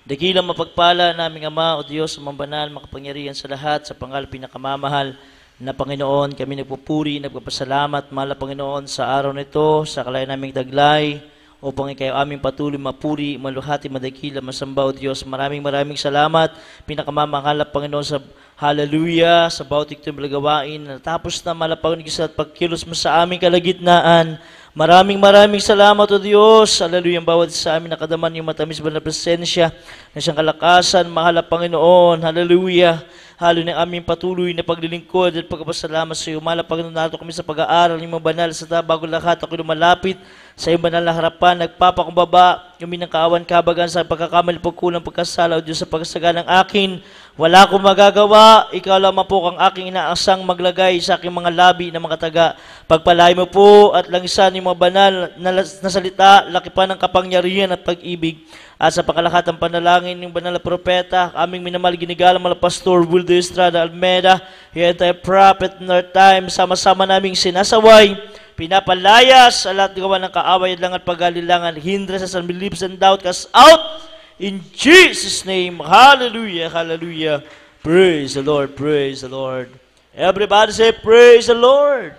Dakilang mapagpala naming Ama o Diyos, Banal, makapangyarihan sa lahat, sa pangalan pinakamamahal na Panginoon, kami nagpupuri, nagpapasalamat, mahal na Panginoon, sa araw nito, sa kalayan naming daglay, upang ikaw aming patuloy mapuri, maluhati, madakila, masamba o Diyos. Maraming salamat, pinakamamahal na Panginoon, sa hallelujah, sa bawat iktong gawain. Natapos na malapag at pagkilos mo sa aming kalagitnaan. Maraming salamat o Diyos. Hallelujah, ang bawat sa amin nakadaman yung matamis ba na presensya na siyang kalakasan, mahal na Panginoon. Hallelujah. Halo ng aming patuloy na paglilingkod at pagpapasalamat sa iyo. Mahal na Panginoon, nato kami sa pag-aaral ng mga banal sa bago lahat. Ako'y lumalapit sa iyong banal na harapan, nagpapakumbaba, kami ng kaawan, kabagan sa pagkakamali, pagkulang, pagkasala, o Diyos, sa pagkasaga ng akin. Wala akong magagawa, ikaw lamang po ang aking inaasang maglagay sa aking mga labi na mga taga. Pagpalay mo po at langisan yung mga banal na salita, laki pa ng kapangyarihan at pag-ibig. At sa pangkalahatan panalangin ng banal na propeta, aming minamahal ginigala mga Pastor Wildo Estrada Almeida, yung entire prophet in our time, sama-sama naming sinasaway, pinapalayas sa lahat gawa ng kaaway lang at pag-alilangan, hindrance sa unbeliefs and doubt, cast out in Jesus' name. Hallelujah, hallelujah. Praise the Lord, praise the Lord. Everybody say, praise the Lord.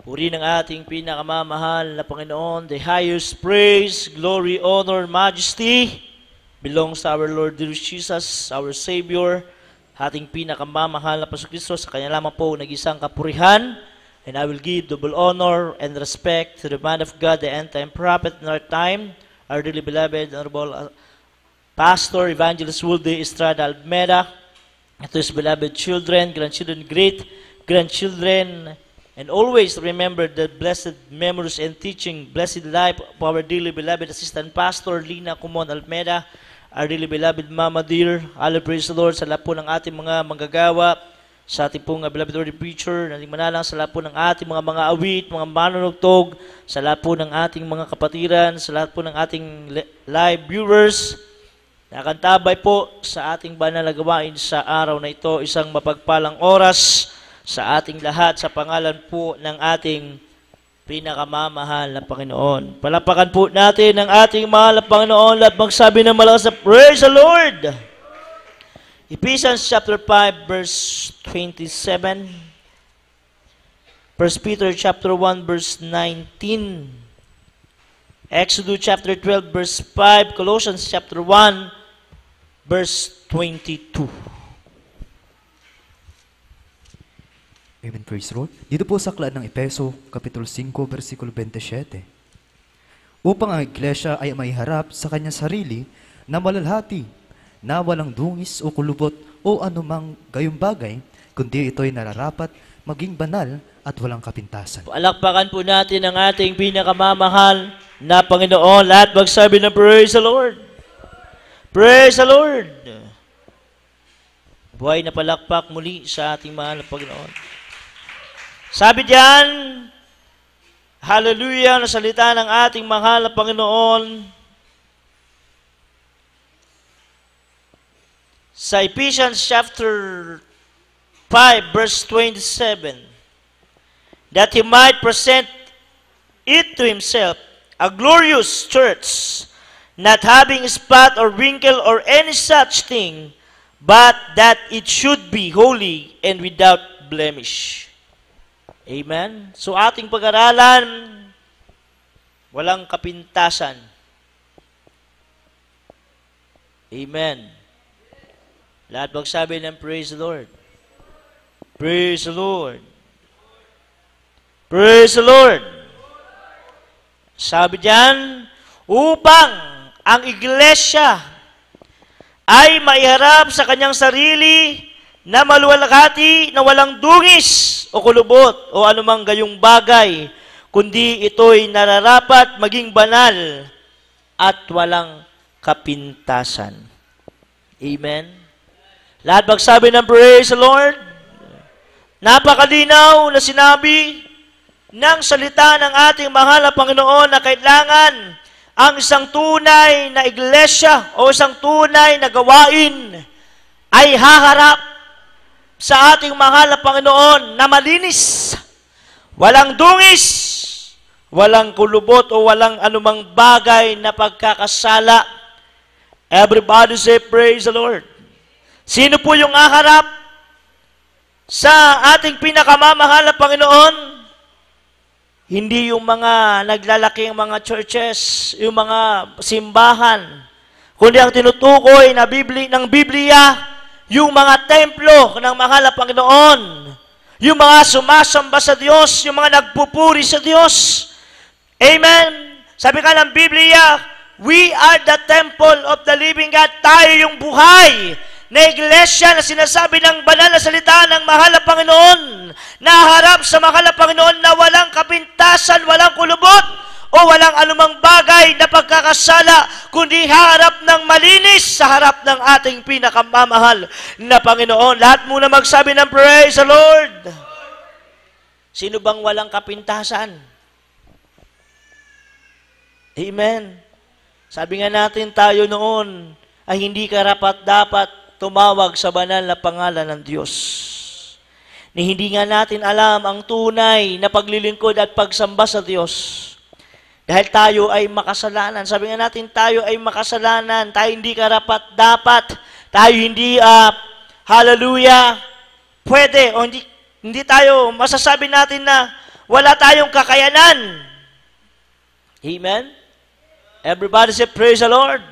Puri ng ating pinakamamahal na Panginoon, the highest praise, glory, honor, majesty belongs to our Lord Jesus, our Savior, ating pinakamamahal na Pasukristo. Sa Kanya lamang po nag-isang kapurihan. And I will give double honor and respect to the man of God, the end-time prophet in our time, our dearly beloved, honorable Pastor Evangelist Wilde Estrada Almeida, and to his beloved children, grandchildren, great-grandchildren, and always remember the blessed memories and teaching, blessed life of our dearly beloved Assistant Pastor Lina Kumon Almeida, our dearly beloved Mama Dear. Hallelujah, praise the Lord, sa lahat po ng ating mga manggagawa, sa ating pong beloved Lord preacher, nating manalang sa lahat po ng ating mga awit, mga manunugtog, sa lahat po ng ating mga kapatiran, sa lahat po ng ating live viewers, nakantabay po sa ating banal na gawain sa araw na ito, isang mapagpalang oras sa ating lahat, sa pangalan po ng ating pinakamamahal na Panginoon. Palapakan po natin ang ating mahal na Panginoon at magsabi ng malakas na praise the Lord! Ephesians chapter 5 verse 27, 1 Peter chapter 1 verse 19, Exodus chapter 12 verse 5, Colossians chapter 1 verse 22. Amen, praise the Lord. Dito po sa aklat ng Efeso, Kapitulo 5, versikulo 27. Upang ang iglesia ay maiharap sa kanyang sarili na malalhati, na walang dungis o kulubot o anumang gayong bagay, kundi ito'y nararapat, maging banal at walang kapintasan. Palakpakan po natin ang ating pinakamamahal na Panginoon. Lahat magsabi ng praise the Lord. Praise the Lord. Buhay na palakpak muli sa ating mahal na Panginoon. Sabi diyan, hallelujah, na salita ng ating mahal na Panginoon sa Ephesians chapter 5 verse 27, that He might present it to Himself a glorious church, not having spot or wrinkle or any such thing, but that it should be holy and without blemish. Amen? So ating pag-aralan, walang kapintasan. Amen. Lahat magsabi ng praise the Lord. Praise the Lord. Praise the Lord. Sabi diyan, upang ang iglesia ay maiharap sa kanyang sarili na maluwalhati, na walang dungis o kulubot o anumang gayong bagay, kundi ito'y nararapat maging banal at walang kapintasan. Amen. Lahat magsabi ng praise the Lord. Napakalinaw na sinabi ng salita ng ating mahal na Panginoon na kailangan ang isang tunay na iglesia o isang tunay na gawain ay haharap sa ating mahal na Panginoon na malinis, walang dungis, walang kulubot o walang anumang bagay na pagkakasala Everybody say, praise the Lord. Sino po yung aharap sa ating pinakamamahal na Panginoon? Hindi yung mga naglalaking mga churches, yung mga simbahan, kundi ang tinutukoy ng Biblia, yung mga templo ng mahal na Panginoon, yung mga sumasamba sa Diyos, yung mga nagpupuri sa Diyos. Amen? Sabi ka ng Biblia, we are the temple of the living God. Tayo yung buhay na iglesia na sinasabi ng banal na salita ng mahal na Panginoon, na harap sa mahal na Panginoon na walang kapintasan, walang kulubot, o walang anumang bagay na pagkakasala, kundi harap ng malinis sa harap ng ating pinakamamahal na Panginoon. Lahat muna magsabi ng praise the Lord. Sino bang walang kapintasan? Amen. Sabi nga natin, tayo noon ay hindi karapat-dapat tumawag sa banal na pangalan ng Diyos. Ni hindi nga natin alam ang tunay na paglilingkod at pagsamba sa Diyos. Dahil tayo ay makasalanan. Sabi nga natin, tayo ay makasalanan. Tayo hindi karapat-dapat. Tayo hindi, hallelujah, pwede. O hindi tayo, masasabi natin na wala tayong kakayanan. Amen? Everybody say, praise the Lord.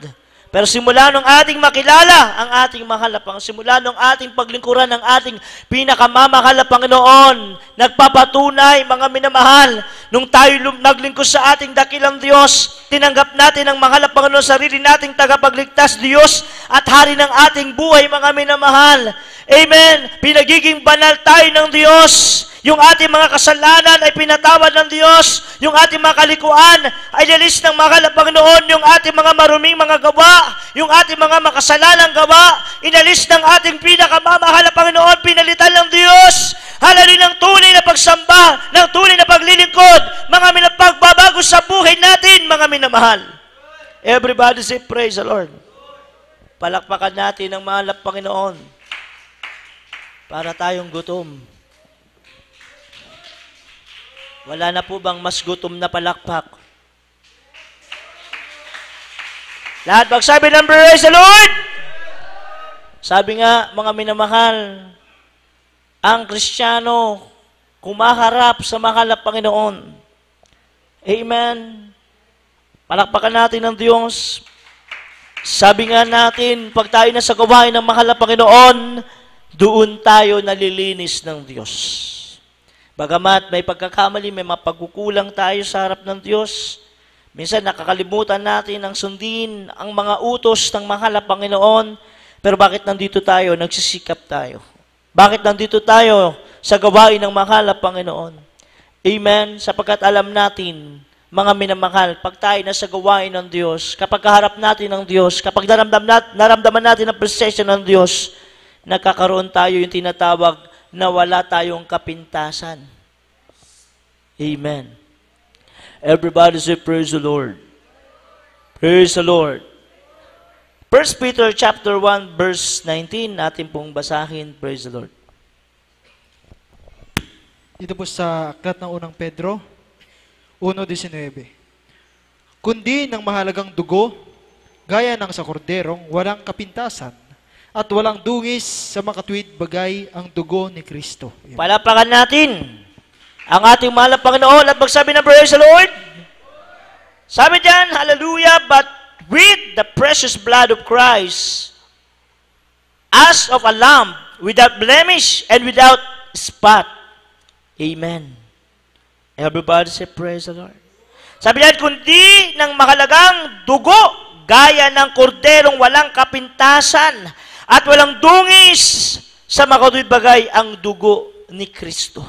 Pero simula nung ating makilala ang ating mahal na Panginoon, simula nung ating paglingkuran ng ating pinakamamahal na Panginoon, nagpapatunay, mga minamahal, nung tayo naglingkod sa ating dakilang Diyos, tinanggap natin ang mahal na Panginoon, sarili nating tagapagligtas Diyos at hari ng ating buhay, mga minamahal. Amen. Pinagiging banal tayo ng Diyos. Yung ating mga kasalanan ay pinatawad ng Diyos. Yung ating mga kalikuan ay nilis ng mahal na Panginoon. Yung ating mga maruming mga gawa, yung ating mga makasalanang gawa, inalis ng ating pinakamamahal na Panginoon, pinalitan ng Diyos. Halali ng tunay na pagsamba, ng tunay na paglilingkod, mga minapagbabago sa buhay natin, mga minamahal. Everybody say, praise the Lord. Palakpakan natin ang mahal na Panginoon para tayong gutom. Wala na po bang mas gutom na palakpak? Lahat magsabi ng praise the Lord! Sabi nga, mga minamahal, ang Kristiyano kumaharap sa mahal na Panginoon. Amen. Palakpakan natin ng Diyos. Sabi nga natin, pag tayo na sa gawain ng mahal na Panginoon, doon tayo nalilinis ng Diyos. Bagamat may pagkakamali, may mapagkukulang tayo sa harap ng Diyos, minsan nakakalimutan natin ang sundin, ang mga utos ng mahal na Panginoon, pero bakit nandito tayo? Nagsisikap tayo. Bakit nandito tayo sa gawain ng mahal na Panginoon? Amen? Sapagkat alam natin, mga minamahal, pag tayo nasa gawain ng Diyos, kapag kaharap natin ng Diyos, kapag naramdaman natin ang presensya ng Diyos, nagkakaroon tayo yung tinatawag na wala tayong kapintasan. Amen. Everybody say, praise the Lord. Praise the Lord. 1 Peter chapter 1, verse 19, natin pong basahin. Praise the Lord. Dito po sa aklat ng unang Pedro, 1:19. Kundi ng mahalagang dugo, gaya ng sa korderong walang kapintasan, at walang dungis sa makatwid bagay ang dugo ni Kristo. Palapakan natin ang ating mahal na Panginoon at magsabi ng praise the Lord. Sabi diyan, hallelujah, but with the precious blood of Christ, as of a lamb, without blemish and without spot. Amen. Everybody say praise the Lord. Sabi diyan, kundi ng mahalagang dugo, gaya ng korderong walang kapintasan, at walang dungis sa makatwid bagay ang dugo ni Kristo.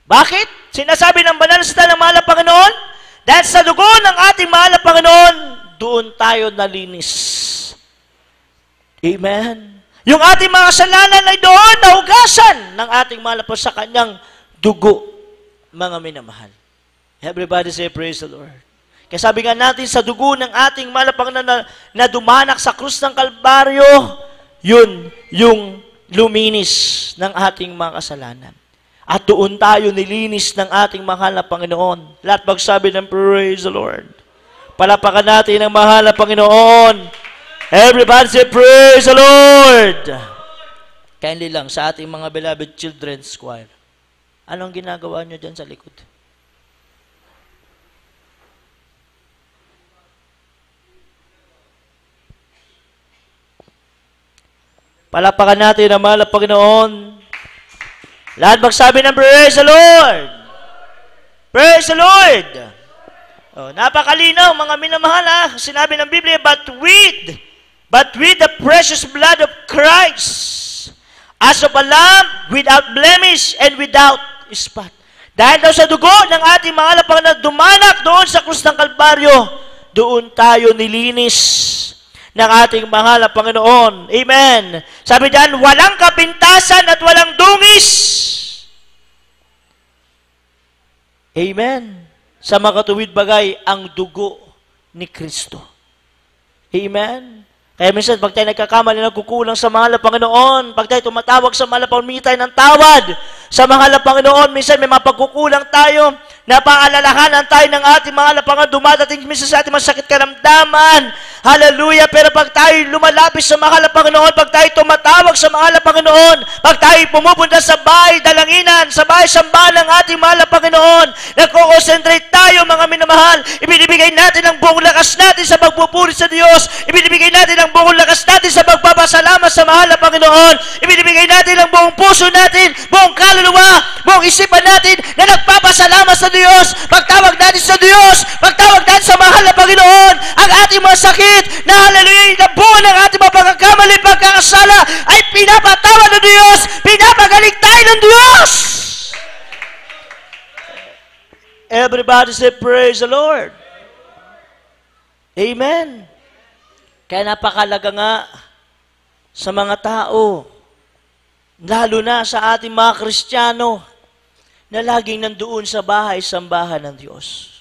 Bakit? Sinasabi ng banal na salita ng mahal na Panginoon? Dahil sa dugo ng ating mahal na Panginoon, doon tayo nalinis. Amen? Yung ating mga kasalanan ay doon nahugasan ng ating mahal na Panginoon sa kanyang dugo, mga minamahal. Everybody say, praise the Lord. Kaya sabi nga natin, sa dugo ng ating mahal na Panginoon na dumanak sa krus ng Kalbaryo, yun yung luminis ng ating mga kasalanan. At doon tayo nilinis ng ating mahal na Panginoon. Lahat magsabi ng praise the Lord. Palapakan natin ang mahal na Panginoon. Everybody say, praise the Lord! Kindly lang sa ating mga beloved children's choir. Anong ginagawa nyo dyan sa likod? Palapakan natin ang mahal na Panginoon. Lahat magsabi ng praise the Lord! Praise the Lord! Oh, napakalinaw mga minamahal ha. Sinabi ng Biblia, but with the precious blood of Christ, as of a lamb without blemish and without spot. Dahil daw sa dugo ng ating mga lapang na dumanak doon sa krus ng Kalbaryo, doon tayo nilinis ng ating mahal na Panginoon. Amen. Sabi diyan, walang kapintasan at walang dungis. Amen. Sa makatuwid bagay, ang dugo ni Kristo. Amen. Kaya minsan, pag tayo nagkakamali, nagkukulang sa mahal na Panginoon, pag tayo tumatawag sa mahal na Panginoon, humingi tayo ng tawad sa mahal na Panginoon. Minsan, may mapagkukulang tayo, napaalalahanan tayo ng ating mahal na Panginoon, dumadating minsan sa ating masakit karamdaman. Hallelujah! Pero pag tayo lumalapit sa mahal na Panginoon, pag tayo tumatawag sa mahal na Panginoon, pag tayo pumupunta sa bahay dalanginan, sa bahay sambahan ng ating mahal na Panginoon, nagko-concentrate tayo, mga minamahal, ibinibigay natin ang buong lakas natin sa pagpupuri sa Diyos, ibinibigay natin ang buong lakas natin sa pagpapasalamat sa mahal na Panginoon, ibinibigay natin ang buong puso natin, buong kaluluwa, buong isipan natin na nagpapasalamat sa Diyos, pagtawag natin sa Diyos, pagtawag natin sa mahal na Panginoon, ang ating mga sakit na hallelujah, nabuhan ng ating mga pagkakamali, pagkakasala, ay pinapatawad ng Diyos, pinapagaling tayo ng Diyos. Everybody say, praise the Lord. Amen. Kaya napakalaga nga sa mga tao, lalo na sa ating mga Kristiyano, na laging nandoon sa bahay-sambahan ng Diyos.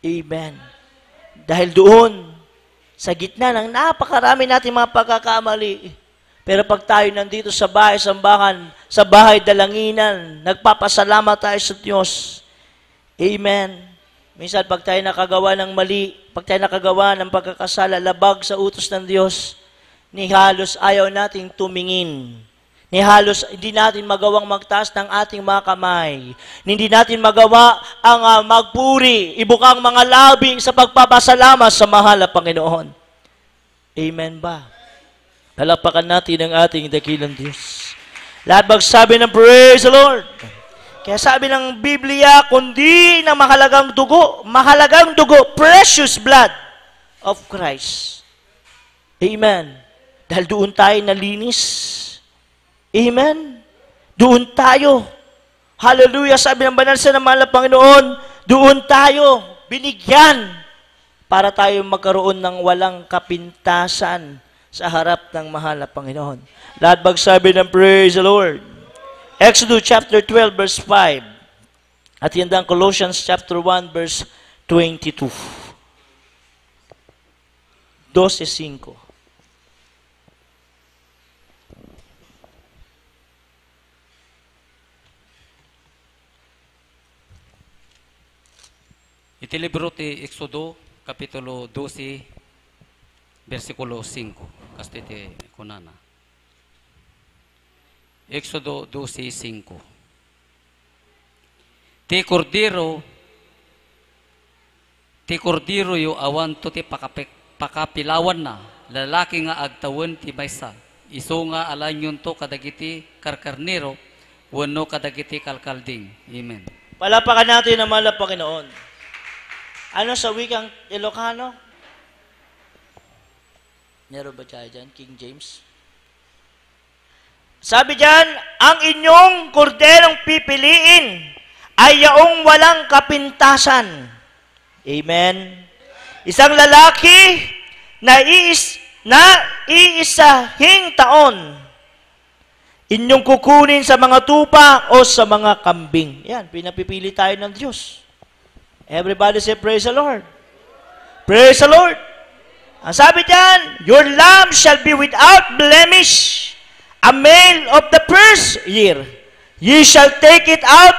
Amen. Dahil doon, sa gitna ng napakarami nating mga pagkakamali, pero pag tayo nandito sa bahay-sambahan, sa bahay dalanginan, nagpapasalamat tayo sa Diyos. Amen. Minsan, pag tayo nakagawa ng mali, pag tayo nakagawa ng pagkakasala, labag sa utos ng Diyos, ni halos ayaw nating tumingin. Ni halos hindi natin magawang magtaas ng ating mga kamay. Hindi natin magawa ang magpuri, ibukang mga labi sa pagpapasalamat sa mahal na Panginoon. Amen ba? Palapakan natin ang ating dakilang Diyos. Lahat magsabi ng praise the Lord. Kaya sabi ng Biblia, kundi ng mahalagang dugo, precious blood of Christ. Amen. Dahil doon tayo nalinis. Amen. Doon tayo. Hallelujah. Sabi ng banal sa mahal na Panginoon, doon tayo binigyan para tayo magkaroon ng walang kapintasan sa harap ng mahal na Panginoon. Lahat magsabi ng praise the Lord. Exodus chapter 12 verse 5. At yan ang Colossians chapter 1 verse 22. 12:5. Iti libro ti Exodo, Kapitulo 12, versikulo 5. Kasta iti kunana. Exodo 12:5. Ti kordiro yu awan to ti pakapilawan na, lalaki nga agtawan ti maysa. Iso nga alanyon to kadagiti karkarnero, wano kadagiti kalkalding. Amen. Palapakan natin ang mahal na Panginoon. Ano sa wikang Ilocano? Meron ba tayo dyan? King James? Sabi dyan, ang inyong korderong pipiliin ay yaong walang kapintasan. Amen. Isang lalaki na iisahing taon, inyong kukunin sa mga tupa o sa mga kambing. Yan, pinapipili tayo ng Diyos. Everybody say, praise the Lord. Praise the Lord. Ang sabi diyan, your lamb shall be without blemish, a male of the first year. Ye shall take it out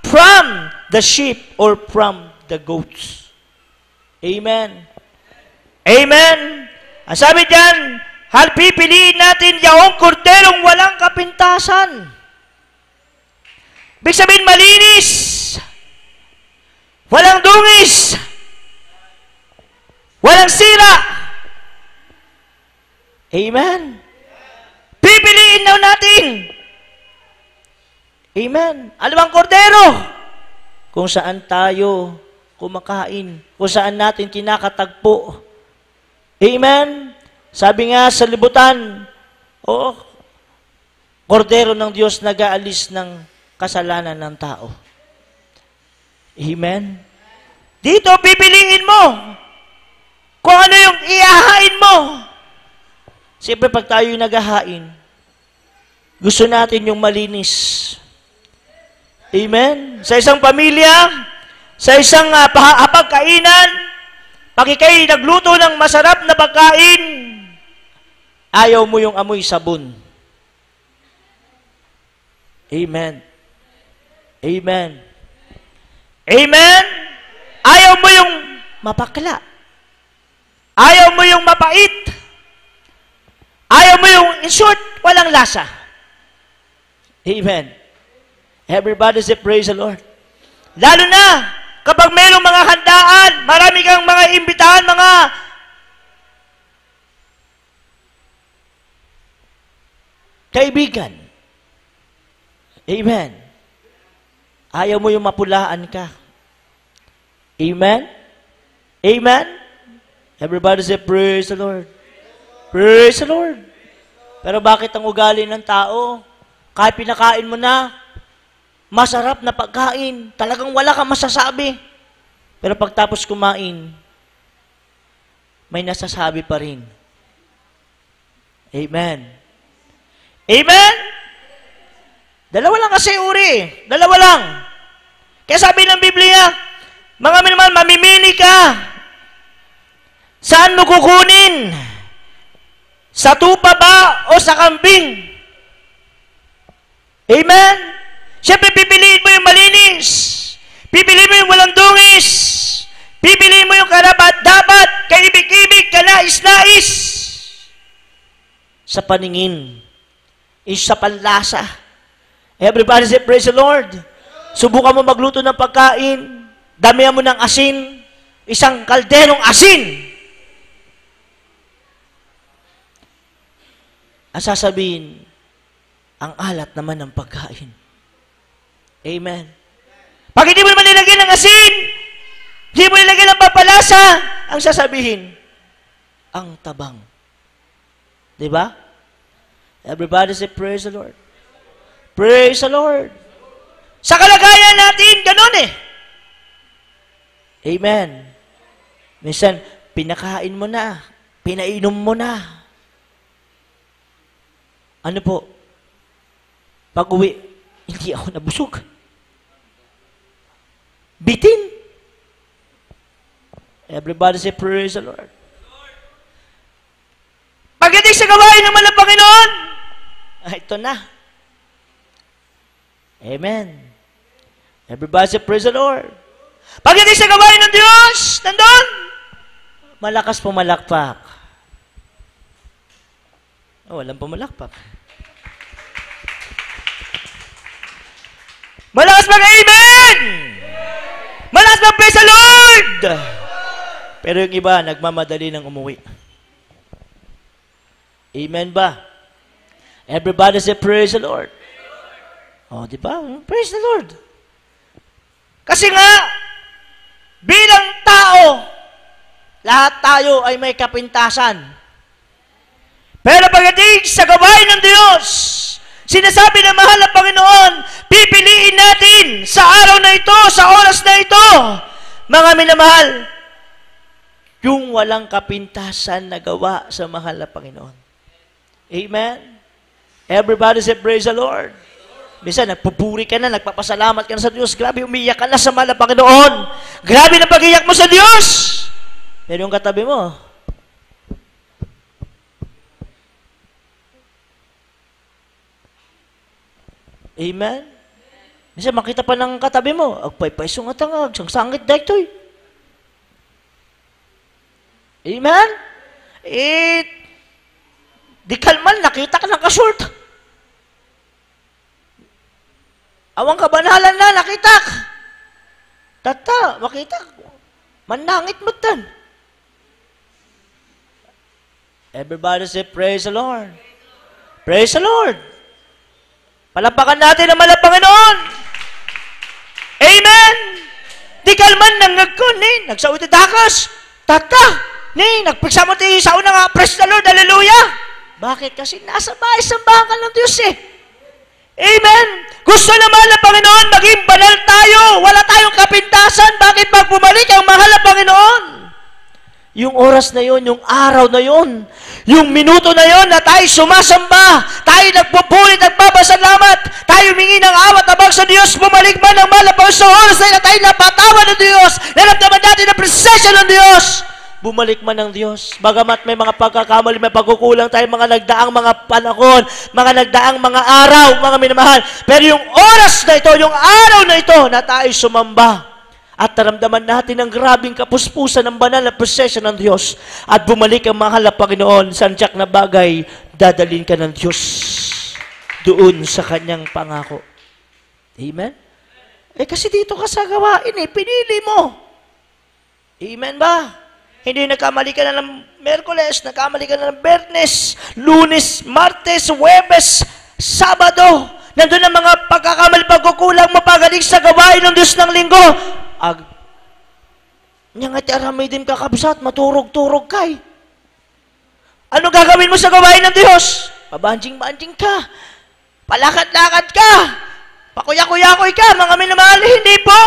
from the sheep or from the goats. Amen. Amen. Ang sabi diyan, pipiliin natin yaong korderong walang kapintasan. Ibig sabihin, malinis. Walang dungis. Walang sira. Amen. Pipiliin daw natin. Amen. Ano bang kordero? Kung saan tayo kumakain. Kung saan natin kinakatagpo. Amen. Sabi nga sa libutan, kordero ng Diyos nag-aalis ng kasalanan ng tao. Amen. Dito, pipiliin mo kung ano yung ihahain mo. Siyempre, pag tayo yung naghahain, gusto natin yung malinis. Amen. Sa isang pamilya, sa isang hapagkainan, pag ikay nagluto ng masarap na pagkain, ayaw mo yung amoy sabon. Amen. Amen. Amen. Ayaw mo yung mapakla. Ayaw mo yung mapait. Ayaw mo yung, in short, walang lasa. Amen. Everybody say, praise the Lord. Lalo na, kapag mayroong mga handaan, marami kang mga imbitahan, mga kaibigan. Amen. Ayaw mo yung mapulaan ka. Amen? Amen? Everybody say, praise the Lord. Praise the Lord. Pero bakit ang ugali ng tao? Kahit pinakain mo na, masarap na pagkain, talagang wala kang masasabi. Pero pagtapos kumain, may nasasabi pa rin. Amen. Amen? Dalawa lang kasi uri. Dalawa lang. Kaya sabi ng Biblia, mga minamahal, mamimili ka. Saan mo kukunin? Sa tupa ba o sa kambing? Amen? Siyempre, pipiliin mo yung malinis. Pipiliin mo yung walang dungis. Pipiliin mo yung karapat-dapat, kaibig-ibig, kanais-nais. Sa paningin. Sa panlasa. Everybody say, praise the Lord. Subukan mo magluto ng pagkain. Damihan mo ng asin. Isang kalderong asin. Ang sasabihin, ang alat naman ng pagkain. Amen. Pag hindi mo naman nilagyan ng asin, hindi mo nilagyan ng papalasa, ang sasabihin, ang tabang. Diba? Everybody say, praise the Lord. Praise the Lord. Sa kalagayan natin, ganun eh. Amen. Minsan, pinakain mo na, pinainom mo na. Ano po? Pag-uwi, hindi ako nabusog. Bitin. Everybody say, praise the Lord. Pagdating sa gawain naman ng Panginoon, ito na. Amen. Everybody say, praise the Lord. Pagdating sa gawain ng Diyos, nandun, malakas pumalakpak. Walang pumalakpak. Malakas mag-amen! Malakas mag-praise the Lord! Pero yung iba, nagmamadali ng umuwi. Amen ba? Everybody say, praise the Lord. Oh, di ba? Praise the Lord. Kasi nga, bilang tao, lahat tayo ay may kapintasan. Pero pagdating sa gawain ng Diyos, sinasabi ng mahal na Panginoon, pipiliin natin sa araw na ito, sa oras na ito, mga minamahal, yung walang kapintasan na gawa sa mahal na Panginoon. Amen? Everybody say, praise the Lord. Minsan, nagpupuri ka na, nagpapasalamat ka na sa Diyos. Grabe, umiyak ka na sa mahal na Panginoon. Grabe na pag-iyak mo sa Diyos. Pero yung katabi mo, amen? Minsan, makita pa ng katabi mo, agpay-paisong atangag, sang sangit dahitoy. Amen? di kalman, nakita ka ng kasult. Awang kabanalan na, nakita ka. Tata, makita ka. Manangit mo tan. Everybody say, praise the Lord. Praise the Lord. Palapakan natin ang mahal na Panginoon. Amen. Di kalman nangagkon, nagsawit dakas. Tata, nagpiksa mo tayo sa una nga, praise the Lord, hallelujah. Bakit? Kasi nasa bahay, sambahan ka ng Diyos Amen. Gusto naman ng Panginoon, maging banal tayo. Wala tayong kapintasan. Bakit pag bumalik ang mahal na Panginoon? Yung oras na yon, yung araw na yon, yung minuto na yon na tayo sumasamba, tayo nagpupuli, nagpapasalamat, tayo humingi ng awat abang sa Diyos, bumalik man ang mahal na Panginoon sa oras na tayo napatawan ng Diyos, naramdaman natin ang presensya ng Diyos. Bumalik man ng Diyos. Bagamat may mga pagkakamali, may pagkukulang tayo, mga nagdaang mga panahon, mga nagdaang mga araw, mga minamahal. Pero yung oras na ito, yung araw na ito, na tayo sumamba, at taramdaman natin ang grabing kapuspusan ng banal na presensya ng Diyos, at bumalik ang mahal na Panginoon, santiyak na bagay, dadalhin ka ng Diyos doon sa kanyang pangako. Amen? Kasi dito ka sa gawain pinili mo. Amen ba? Hindi nagkamali ka na ng Merkules, nagkamali ka na ng Bernes, Lunes, Martes, Huwebes, Sabado. Nandun ang mga pagkakamali, pagkukulang mo, pagaling sa gawain ng Diyos ng linggo. Nga ti aramay din kakabsat, maturog-turog kay. Ano gagawin mo sa gawain ng Diyos? Pabanjing-banjing ka. Palakad-lakad ka. Pakuya-kuyakoy ka, mga minamahal, hindi po.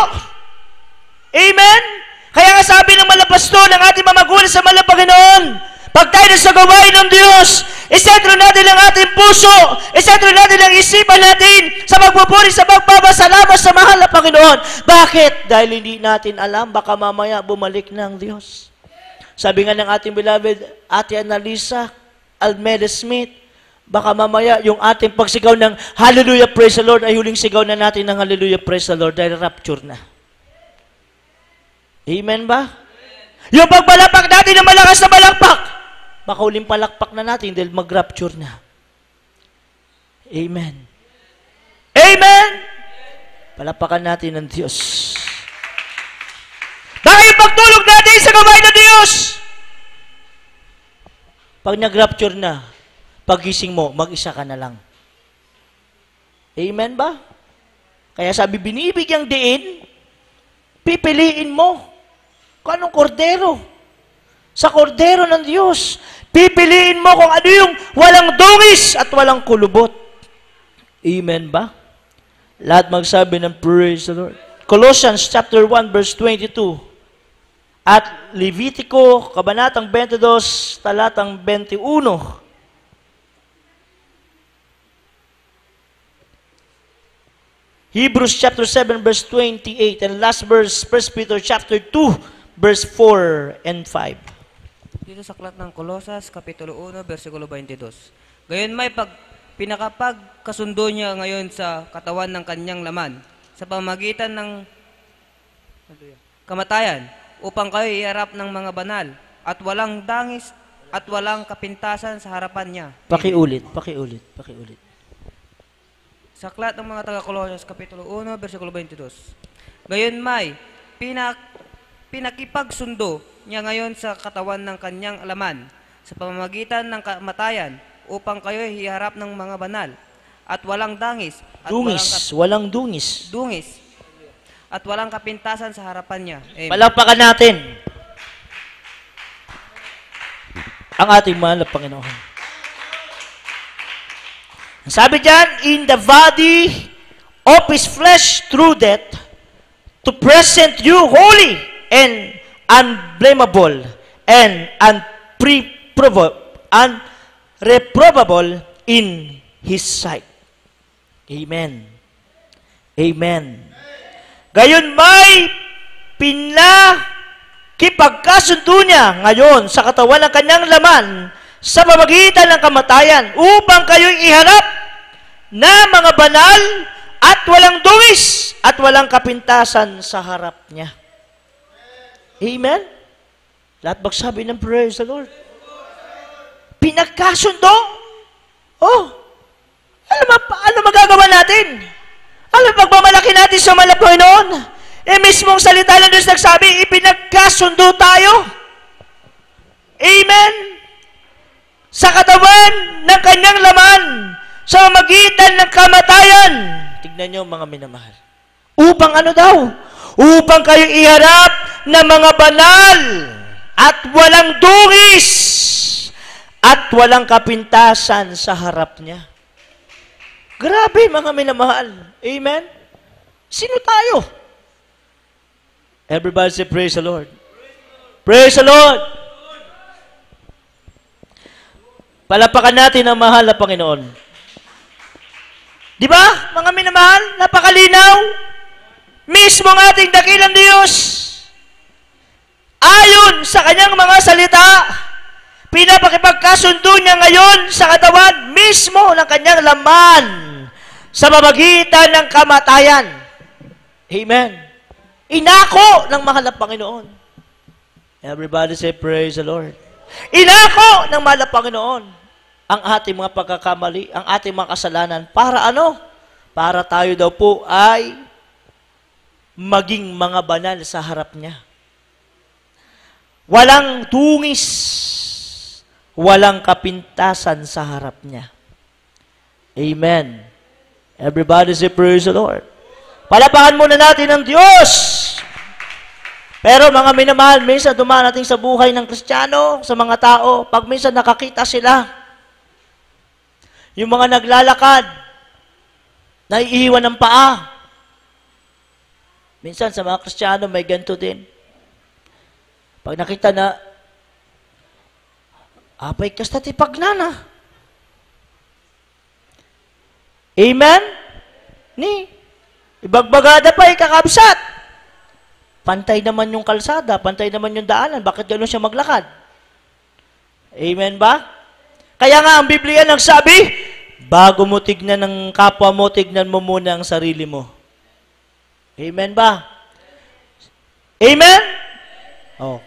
Amen? Kaya nga sabi ng malapasto ng ating mamagulang sa mahal na Panginoon, pag tayo na sa gawain ng Diyos, isentro natin ang ating puso, isentro natin ang isipan natin sa pagpupuri, sa pagpapasalamat sa mahal na Panginoon. Bakit? Dahil hindi natin alam, baka mamaya bumalik na ang Diyos. Sabi nga ng ating beloved, Ate Annalisa Almeida Smith, baka mamaya yung ating pagsigaw ng Hallelujah, praise the Lord, ay huling sigaw na natin ng Hallelujah, praise the Lord, dahil rapture na. Amen ba? Yung pagpalakpak natin na malakas na palakpak, baka uling palakpak na natin dahil mag-rapture na. Amen. Amen! Palapakan natin ng Diyos. Dahil pagtulog natin sa gawain ng Diyos, pag nag-rapture na, pagising mo, mag-isa ka na lang. Amen ba? Kaya sabi, binibigyang diin, pipiliin mo. Kung anong kordero? Sa kordero ng Diyos, pipiliin mo kung ano yung walang dungis at walang kulubot. Amen ba? Lahat magsabi ng praise the Lord. Colossians chapter 1 verse 22 at Levitico kabanatang 22 talatang 21. Hebrews chapter 7 verse 28 and last verse 1 Peter chapter 2 verse 4 and 5. Dito sa aklat ng Kolosas, Kapitulo 1, versikulo 22. Gayon may pinakapagkasundo niya ngayon sa katawan ng kanyang laman, sa pamagitan ng kamatayan, upang kayo iharap ng mga banal, at walang dangis, at walang kapintasan sa harapan niya. Pakiulit. Sa aklat ng mga taga-Kolosas, Kapitulo 1, versikulo 22. Gayon may pinakipagsundo niya ngayon sa katawan ng kanyang laman, sa pamamagitan ng kamatayan, upang kayo hiharap ng mga banal, at walang dangis, at walang dungis. At walang kapintasan sa harapan niya. Amen. Palakpakan natin ang ating mahal na Panginoon. Sabi diyan, in the body of His flesh through death, to present you holy and unblameable and unreprovable in His sight. Amen. Amen. Gayon may pinakipagkasundo niya ngayon sa katawan ng kanyang laman sa pamamagitan ng kamatayan upang kayo'y iharap na mga banal at walang dungis at walang kapintasan sa harap niya. Amen? Lahat magsabi ng praise the Lord. Pinagkasundo? Oh, ano magagawa natin? Ano pagmamalaki natin sa mahal na Panginoon? Mismong salita ng Diyos nagsabi, ipinagkasundo tayo. Amen? Sa katawan ng kanyang laman, sa magitan ng kamatayan. Tignan niyo mga minamahal. Upang ano daw? Upang kayong iharap ng mga banal at walang dungis at walang kapintasan sa harap niya. Grabe mga minamahal. Amen? Sino tayo? Everybody say, praise the Lord. Praise the Lord. Palapakan natin ang mahal na Panginoon. Di ba, mga minamahal? Napakalinaw. Mismo ang ating dakilang Diyos. Ayon sa kanyang mga salita, pinapakipagkasundo niya ngayon sa katawan mismo ng kanyang laman sa pamamagitan ng kamatayan. Amen. Inako ng mahal na Panginoon. Everybody say, praise the Lord. Inako ng mahal na Panginoon ang ating mga pagkakamali, ang ating mga kasalanan. Para ano? Para tayo daw po ay maging mga banal sa harap niya. Walang tungis, walang kapintasan sa harap niya. Amen. Everybody say, praise the Lord. Palapakan muna natin ang Diyos. Pero mga minamahal, minsan dumaan natin sa buhay ng Kristiyano, sa mga tao, pag minsan nakakita sila, yung mga naglalakad, naiiwan ng paa. Minsan sa mga Kristiyano, may ganito din. Pag nakita na, apay kasta ti pagnana. Amen? Ni, ibagbagada pa kakabsat. Pantay naman yung kalsada, pantay naman yung daanan. Bakit gano'n siya maglakad? Amen ba? Kaya nga ang Biblia nagsabi, bago mo tignan ng kapwa mo, tignan mo muna ang sarili mo. Amen ba? Amen? Oh.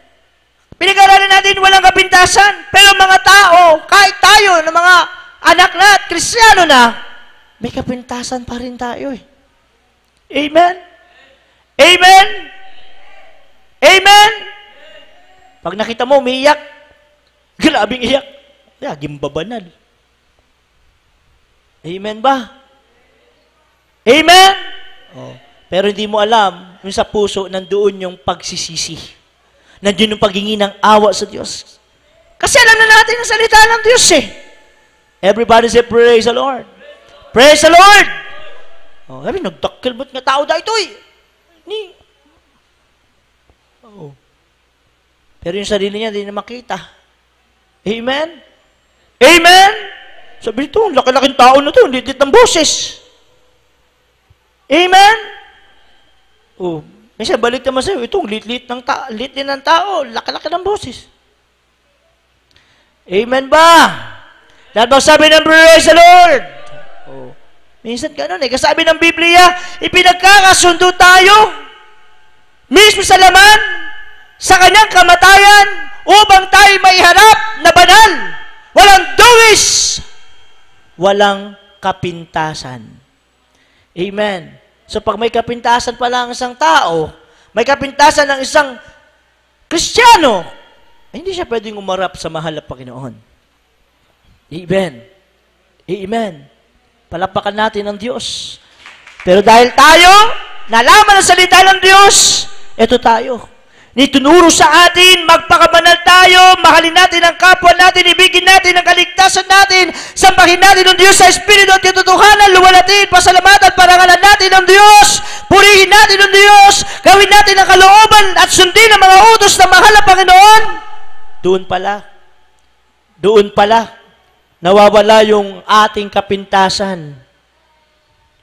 Pinag-aralan natin walang kapintasan, pero mga tao, kahit tayo, ng mga anak na at Kristiyano na, may kapintasan pa rin tayo eh. Amen? Amen? Amen? Pag nakita mo, umiiyak, grabing iyak, gimbabanal. Amen ba? Amen? Oh. Pero hindi mo alam, yung sa puso, nandoon yung pagsisisi. Nandiyon yung paghingi ng awa sa Diyos. Kasi alam na natin ang salita ng Diyos eh. Everybody say, praise the Lord. Praise the Lord! Oh, sabi, nagdakilbot nga tao da ito eh. Oh. Pero yung sarili niya, hindi na makita. Amen? Amen? Sabi ito, laki-laking tao na ito, litit ng boses. Amen? Oh, minsan balik naman sa'yo, itong lit-lit ng tao, laki-laki ng boses. Amen ba? Dahil ba sabi ng praise the Lord? Oh. Minsan gano'n eh, kasabi ng Biblia, ipinagkakasundo tayo mismo sa laman, sa kanyang kamatayan, upang tayo maiharap na banal, walang dungis, walang kapintasan. Amen. So pag may kapintasan pala ang isang tao, may kapintasan ng isang Kristiyano, hindi siya pwedeng umarap sa mahal na Panginoon. Amen. Amen. Palapakan natin ang Diyos. Pero dahil tayo, nalaman ang salita ng Diyos, ito tayo. Nitunuro sa atin, magpakabanal tayo, mahalin natin ang kapwa natin, ibigin natin ang kaligtasan natin, sambahin natin ang Diyos sa Espiritu at katotohanan, luwalatin, pasalamatan, parangalan natin ang Diyos, purihin natin ang Diyos, gawin natin ang kalooban at sundin ang mga utos ng mahal na Panginoon. Doon pala, nawawala yung ating kapintasan.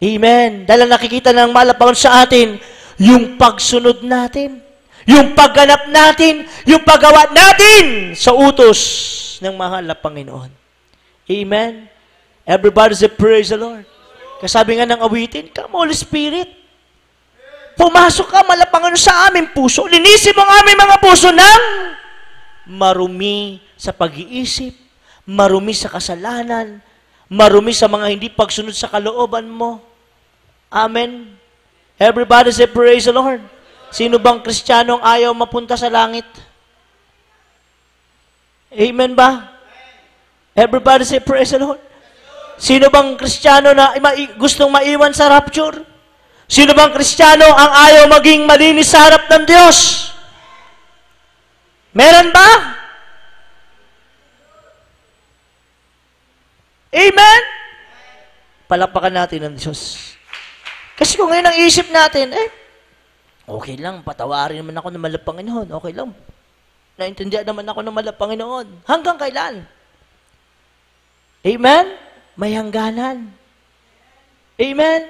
Amen. Dahil nakikita ng mahal na Panginoon sa atin, yung pagsunod natin, yung pagganap natin, yung paggawa natin sa utos ng mahal na Panginoon. Amen? Everybody say, praise the Lord. Kasabi nga ng awitin, come Holy Spirit. Pumasok ka, mahal na Panginoon, sa aming puso. Linisin mo ang aming mga puso ng marumi sa pag-iisip, marumi sa kasalanan, marumi sa mga hindi pagsunod sa kalooban mo. Amen. Everybody say, praise the Lord. Sino bang Kristiyano ang ayaw mapunta sa langit? Amen ba? Everybody say, praise the Lord. Sino bang Kristiyano na gustong maiwan sa rapture? Sino bang Kristiyano ang ayaw maging malinis sa harap ng Diyos? Meron ba? Amen? Palakpakan natin ang Diyos. Kasi kung ngayon ang isip natin, okay lang, patawarin naman ako ng mahal na Panginoon. Okay lang. Naintindihan naman ako ng mahal na Panginoon. Hanggang kailan? Amen? May hangganan. Amen?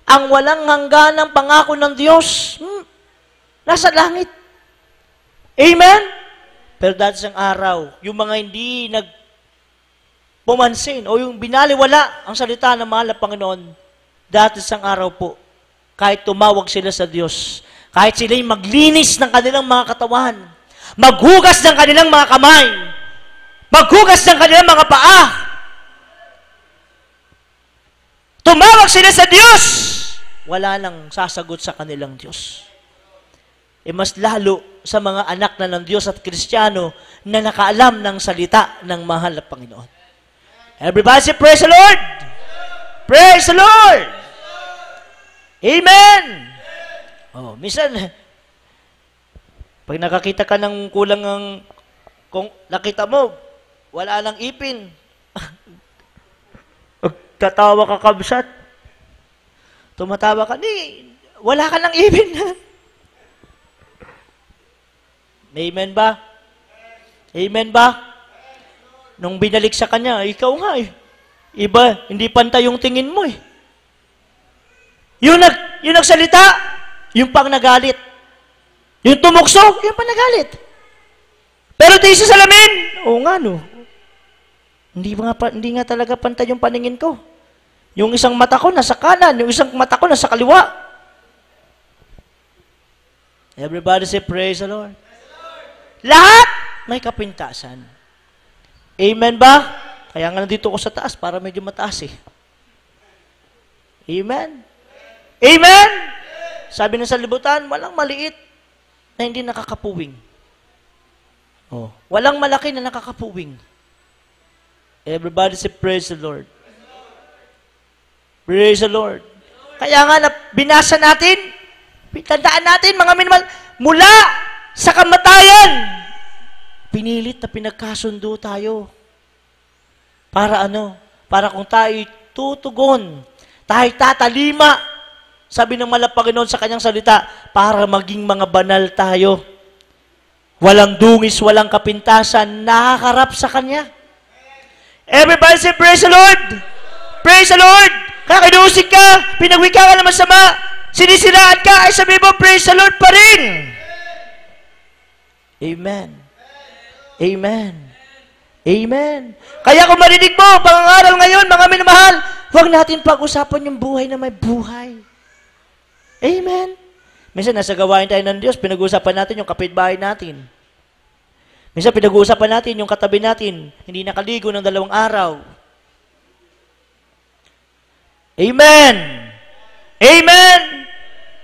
Ang walang hangganang pangako ng Diyos, nasa langit. Amen? Pero dati isang araw, yung mga hindi pumansin o yung binaliwala ang salita ng mahal na Panginoon, dati isang araw po, kahit tumawag sila sa Diyos, kahit sila'y maglinis ng kanilang mga katawan, maghugas ng kanilang mga kamay, maghugas ng kanilang mga paa, tumawag sila sa Diyos, wala nang sasagot sa kanilang Diyos. Mas lalo sa mga anak na ng Diyos at Kristiyano na nakaalam ng salita ng mahal na Panginoon. Everybody say, praise the Lord! Praise the Lord! Amen! Oh, minsan, pag nakakita ka ng kulang kung nakita mo, wala nang ipin. Tatawa ka kabsat. Tumatawa ka, wala ka nang ipin. Amen ba? Amen ba? Nung binalik sa kanya, ikaw nga iba, hindi pantay yung tingin mo Yung nagsalita, yung pang nagalit. Yung tumukso, yung pang nagalit. Pero tayo sa salamin, oo nga no. Hindi nga talaga pantay yung paningin ko. Yung isang mata ko nasa kanan, yung isang mata ko nasa kaliwa. Everybody say, praise the Lord. Lahat may kapintasan. Amen ba? Kaya nga nandito ko sa taas para medyo mataas Amen? Amen? Sabi ng sanlibutan, walang maliit na hindi nakakapuwing. Walang malaki na nakakapuwing. Everybody say, praise the Lord. Praise the Lord. Kaya nga, binasa natin, tandaan natin, mga minimum, mula sa kamatayan, pinilit na pinagkasundo tayo. Para ano? Para kung tayo tutugon, tayo tatalima, sabi ng mahal na Panginoon sa kanyang salita, para maging mga banal tayo. Walang dungis, walang kapintasan, nakakarap sa Kanya. Everybody say, praise the Lord! Praise the Lord! Kakinusik ka, pinagwika ka na masama, sinisiraan ka, ay sabi mo, praise the Lord pa rin! Amen. Amen. Amen. Kaya kung marinig mo, pangangaral ngayon, mga minamahal, huwag natin pag-usapan yung buhay na may buhay. Amen. Minsan, nasa gawain tayo ng Diyos, pinag-uusapan natin yung kapitbahay natin. Minsan, pinag-uusapan natin yung katabi natin, hindi nakaligo ng 2 araw. Amen. Amen.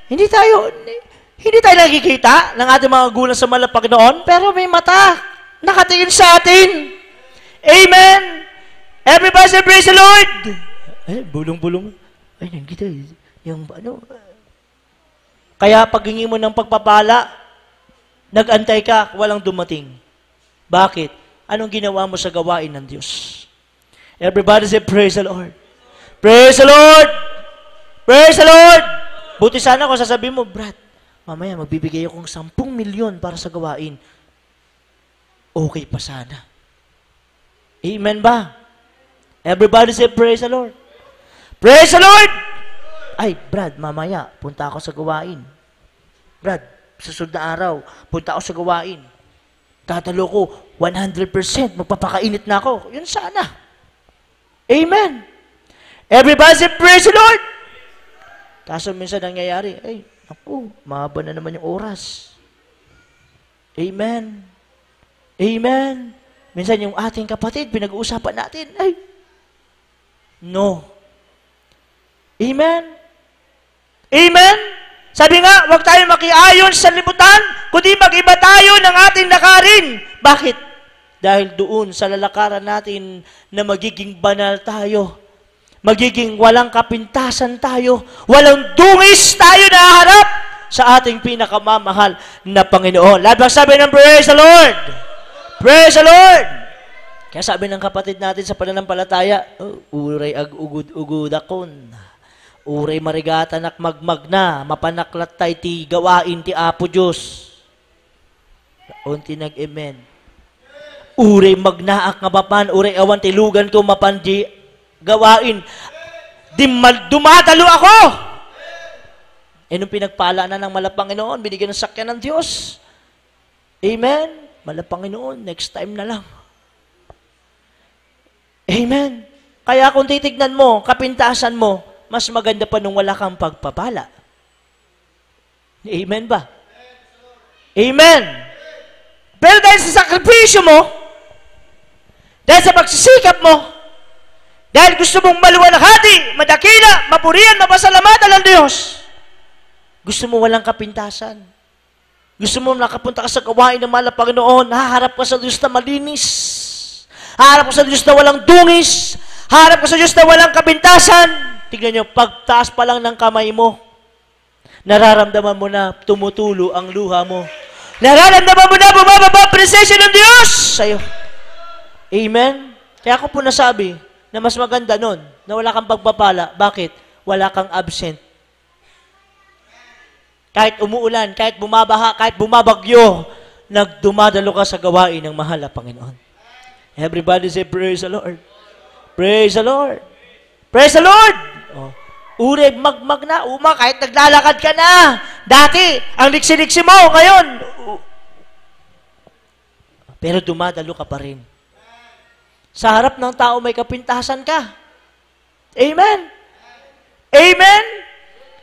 Hindi tayo nakikita ng ating mga gulang sa mahal na Panginoon, pero may mata nakatingin sa atin. Amen. Everybody say, praise the Lord. Bulong-bulong. Ay, nangita. Yung ano. Kaya paghingi mo ng pagpapala, nag-antay ka, walang dumating. Bakit? Anong ginawa mo sa gawain ng Diyos? Everybody say, praise the Lord. Praise the Lord. Praise the Lord. Buti sana kung sasabihin mo, Brad, mamaya magbibigay akong 10 milyon para sa gawain. Okay pa sana. Amen ba? Everybody say, praise the Lord. Praise the Lord! Ay, Brad, mamaya, punta ako sa gawain. Brad, sa susunod na araw, punta ako sa gawain. Tatalo ko, 100%, magpapakainit na ako. Yun sana. Amen. Everybody say, praise the Lord! Kaso minsan nangyayari, ay, naku, mahaba na naman yung oras. Amen. Amen. Minsan yung ating kapatid, pinag-uusapan natin, ay, no. Amen? Amen? Sabi nga, huwag tayo makiayon sa libutan, kundi mag-iba tayo ng ating lakarin. Bakit? Dahil doon sa lalakaran natin na magiging banal tayo, magiging walang kapintasan tayo, walang dungis tayo na harap sa ating pinakamamahal na Panginoon. Lahat bang sabi ng praise the Lord? Praise the Lord! Kaya sabi ng kapatid natin sa pananampalataya, uray ag-ugud-ugud akon. Uray marigatan ak magmagna, mapanaklat tay ti gawain ti Apo Diyos. Unti nag-amen. Uray magnaak nga mapan, uray awan ti lugan ko mapan di gawain. Dumadalo ako! Nung pinagpala na ng Malapanginoon, binigyan ng sakyan ng Diyos. Amen? Malapanginoon, next time na lang. Amen? Kaya kung titignan mo, kapintasan mo, mas maganda pa nung wala kang pagpapala. Amen ba? Amen! Pero dahil sa sakripisyo mo, dahil sa pagsisikap mo, dahil gusto mong maluwalhati, madakila, mapurihan, mapasalamatan ng Diyos, gusto mo walang kapintasan, gusto mo nakapunta ka sa gawain ng mahal na Panginoon, haharap ka sa Diyos na malinis, haharap ka sa Diyos na walang dungis, haharap ka sa Diyos na walang kapintasan. Tignan nyo, pagtaas pa lang ng kamay mo, nararamdaman mo na tumutulo ang luha mo. Nararamdaman mo na bumababa ang presensya ng Diyos sa'yo. Amen? Kaya ako po nasabi na mas maganda nun, na wala kang pagpapala. Bakit? Wala kang absent. Kahit umuulan, kahit bumabaha, kahit bumabagyo, nagdumadalo ka sa gawain ng mahal na Panginoon. Everybody say, praise the Lord. Praise the Lord. Praise the Lord! Oh. Uri, magmag na, kahit naglalakad ka na. Dati, ang liksi-liksi mo, ngayon. Pero dumadalo ka pa rin. Sa harap ng tao, may kapintasan ka. Amen? Amen?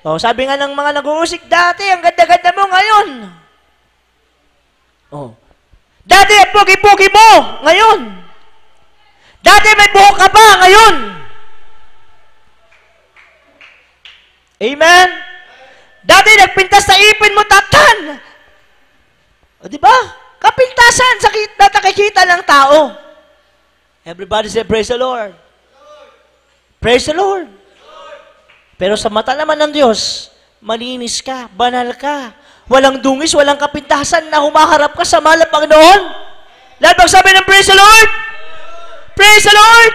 Oh, sabi nga ng mga nag-uusik, dati, ang ganda-ganda mo ngayon. Oh. Dati, ang pugi-pugi mo ngayon. Dati, may buhok ka pa ngayon. Amen? Dati, nagpintas na ipin mo, tatan. O, di ba? Kapintasan sa nakikita ng tao. Everybody say, praise the Lord. Praise the Lord. Pero sa mata naman ng Diyos, malinis ka, banal ka, walang dungis, walang kapintasan na humaharap ka sa mahal na Panginoon. Lahat magsabi ng praise the Lord. Praise the Lord.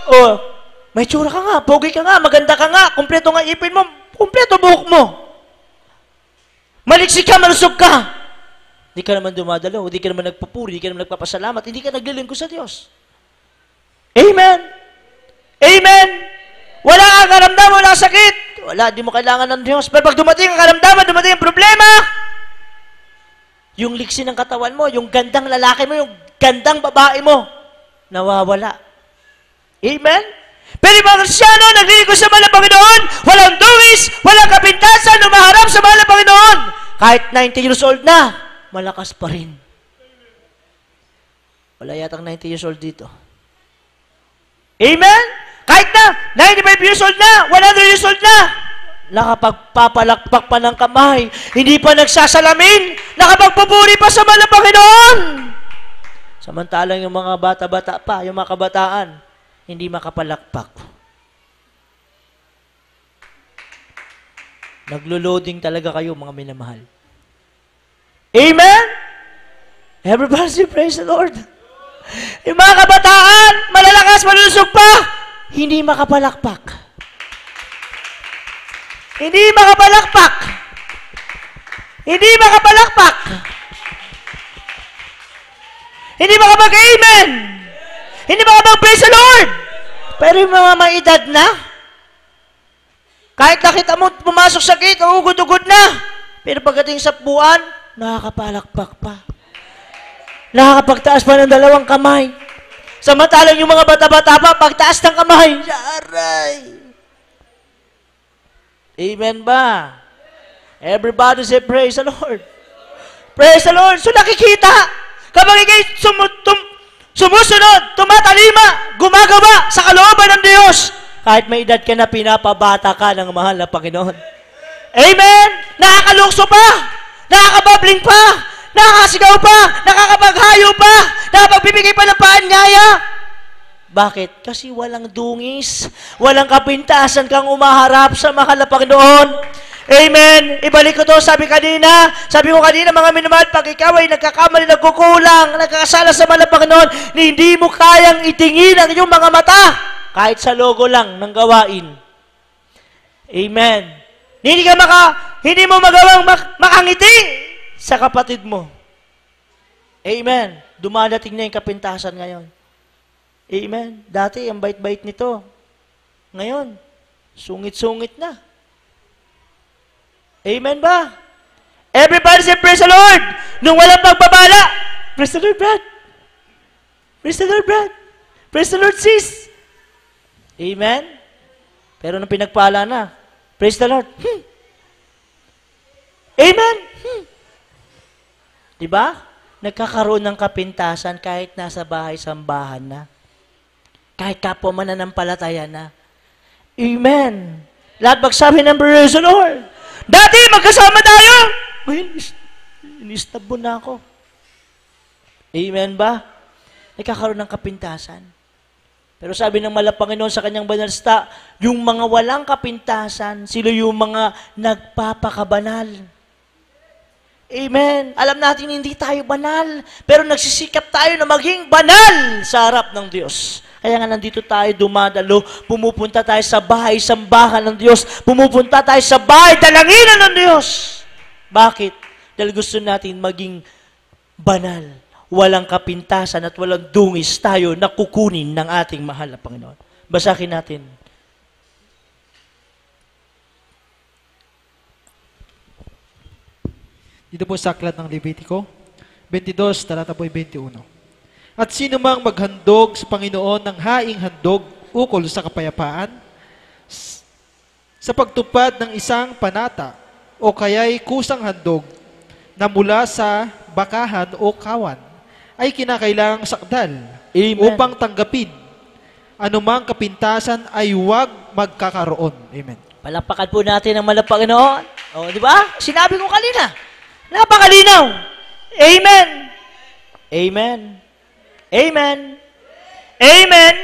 Oh, may tsura ka nga, pogi ka nga, maganda ka nga, kumpleto nga ipin mo, kumpleto buhok mo. Maliksi ka, malusog ka. Hindi ka naman dumadalo, hindi ka naman nagpupuri, hindi ka naman nagpapasalamat, hindi ka naglilingkod sa Diyos. Amen? Amen? Wala kang karamdaman, wala sakit. Wala, di mo kailangan ng Diyos. Pero pag dumating ang karamdaman, dumating ang problema, yung liksi ng katawan mo, yung gandang lalaki mo, yung gandang babae mo, nawawala. Amen? Pero yung mga Kristyano, naglilingkod sa mahal na Panginoon, walang dungis, walang kapintasan, umaharap sa mahal na Panginoon. Kahit 90 years old na, malakas pa rin. Wala yatang 90 years old dito. Amen? Kahit na, 95 years old na, 100 years old na, nakapagpapalakpak pa ng kamay, hindi pa nagsasalamin, nakapagpupuri pa sa mahal na Panginoon. Samantalang yung mga bata-bata pa, yung mga kabataan, hindi makapalakpak. Naglo-loading talaga kayo, mga minamahal. Amen? Everybody say, praise the Lord. Yung mga kabataan, malalakas, malusog pa, hindi makapalakpak. Hindi makapalakpak. Hindi makapalakpak. Hindi makapag-amen. Hindi makapag-praise the Lord. Pero yung mga may edad na, kahit nakita mo pumasok sa gate, ugod-ugod na. Pero pagdating sa buwan, nakakapalakpak pa. Nakakapagtaas pa ng 2 kamay. Samantalang yung mga bata-bata pa, pagtaas ng kamay, aray. Amen ba? Everybody say, praise the Lord. Praise the Lord. So nakikita, kapag ikay sumusunod, tumatalima, gumagawa sa kalooban ng Diyos. Kahit may edad ka na, pinapabata ka ng mahal na Panginoon. Amen? Nakakalukso pa, nakakababling pa, nakakasigaw pa, nakakapaghayo pa, nakapagbibigay pa ng paanyaya. Bakit? Kasi walang dungis, walang kapintasan kang umaharap sa mahal na Panginoon. Amen. Ibalik ko to, sabi ko kanina, mga minamahal, pag ikaw ay nagkakamali, nagkukulang, nagkakasala sa mahal na Panginoon, hindi mo kayang itingin ang iyong mga mata, kahit sa logo lang ng gawain. Amen. Hindi mo magawang makangiti sa kapatid mo. Amen. Dumadating na yung kapintasan ngayon. Amen. Dati, ang bait-bait nito. Ngayon, sungit-sungit na. Amen ba? Everybody say, praise the Lord! Nung walang pagbabala, praise the Lord, Brad. Praise the Lord, Brad. Praise the Lord, sis. Amen? Pero nung pinagpala na, praise the Lord. Amen? Diba? Nagkakaroon ng kapintasan kahit nasa bahay-sambahan na. Kahit kapwa mananampalataya na. Amen. Lahat magsabi ng praise the Lord. Dati, magkasama tayo. Ngayon, inistab na ako. Amen ba? Nagkakaroon ng kapintasan. Pero sabi ng mahal na Panginoon sa kanyang banal na salita, yung mga walang kapintasan, sila yung mga nagpapakabanal. Amen. Alam natin hindi tayo banal, pero nagsisikap tayo na maging banal sa harap ng Diyos. Kaya nga nandito tayo dumadalo, pumupunta tayo sa bahay-sambahan ng Diyos, pumupunta tayo sa bahay-dalanginan ng Diyos. Bakit? Dahil gusto natin maging banal, walang kapintasan at walang dungis tayo na kukunin ng ating mahal na Panginoon. Basahin natin. Dito po sa aklat ng Levitico, 22, talata po 21. At sino mang maghandog sa Panginoon ng haing handog ukol sa kapayapaan, sa pagtupad ng isang panata, o kaya'y kusang handog na mula sa bakahan o kawan, ay kinakailangang sakdal. Amen. Upang tanggapin anumang kapintasan ay huwag magkakaroon. Amen. Palakpakan po natin ang mahal na Panginoon. O, di ba? Sinabi ko kanina. Napakalinaw. Amen. Amen. Amen. Amen.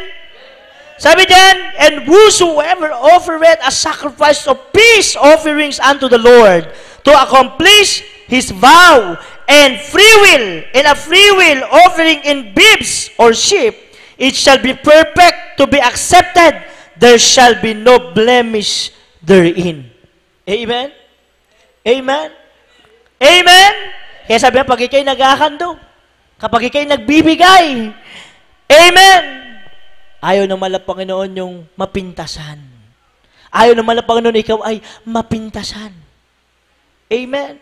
Sabi diyan, and whosoever offereth a sacrifice of peace offerings unto the Lord to accomplish his vow and free will, and a free will offering in beeves or sheep, it shall be perfect to be accepted. There shall be no blemish therein. Amen? Amen? Amen? Kaya sabi niya, pag ikaw'y naghahandog, kapag ikaw'y nagbibigay, amen! Ayaw ng mahal na Panginoon yung mapintasan. Ayaw ng mahal na Panginoon ikaw ay mapintasan. Amen?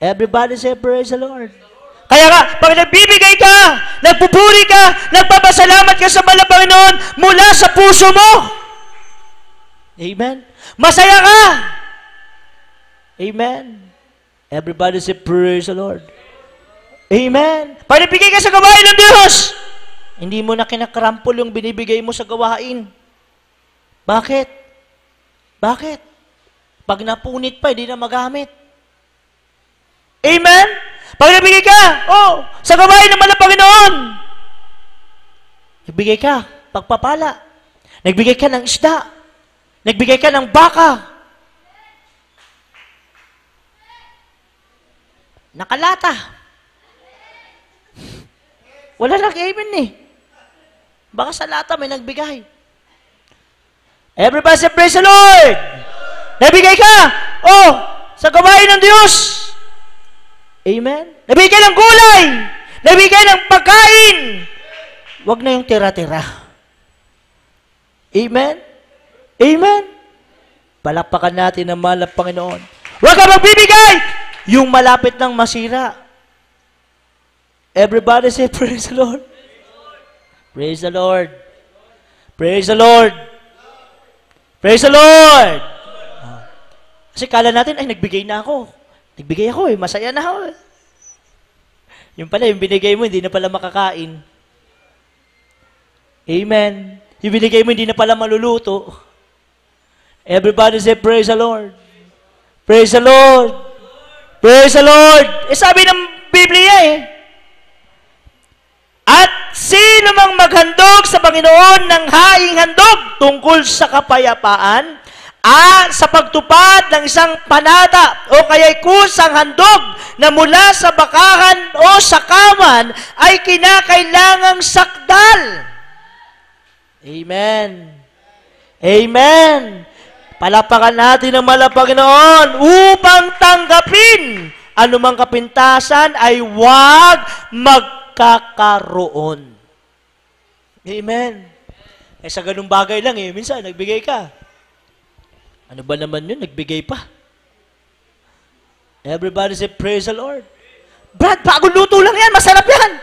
Everybody say, praise the Lord. Kaya nga, pag nagbibigay ka, nagpupuri ka, nagpapasalamat ka sa mahal na Panginoon mula sa puso mo. Amen? Masaya ka. Amen? Everybody say, praise the Lord. Amen. Pag nabigay ka sa gawain ng Diyos, hindi mo na kinakarampol yung binibigay mo sa gawain. Bakit? Bakit? Pag napunit pa, hindi na magamit. Amen? Pag nabigay ka, sa gawain naman ng Panginoon, nagbigay ka, pagpapala. Nagbigay ka ng isda. Nagbigay ka ng baka. Nakalata. Wala lang amen eh. Baka sa lata may nagbigay. Everybody say, praise the Lord! Nabigay ka! Sa gawain ng Diyos! Amen? Nabigay ng gulay! Nabigay ng pagkain! Huwag na yung tira-tira. Amen? Amen? Palakpakan natin ang mahal na Panginoon. Huwag ka magbibigay! Yung malapit ng masira. Everybody say, praise the Lord. Praise the Lord. Praise the Lord. Praise the Lord. Kasi kala natin, ay, nagbigay na ako. Nagbigay ako masaya na ako. Yung pala, yung binigay mo, hindi na pala makakain. Amen. Yung binigay mo, hindi na pala maluluto. Everybody say, praise the Lord. Praise the Lord. Praise the Lord. Sabi ng Biblia at sino mang maghandog sa Panginoon ng haing handog tungkol sa kapayapaan, sa pagtupad ng isang panata o kaya'y kusang handog na mula sa bakahan o sakawan ay kinakailangang sakdal. Amen. Amen. Palapakan natin ang Panginoon upang tanggapin anumang kapintasan ay huwag magkakaroon. Amen. Sa ganung bagay lang minsan nagbigay ka. Ano ba naman yun? Nagbigay pa. Everybody say, praise the Lord. Brad, bagong luto lang yan. Masarap yan.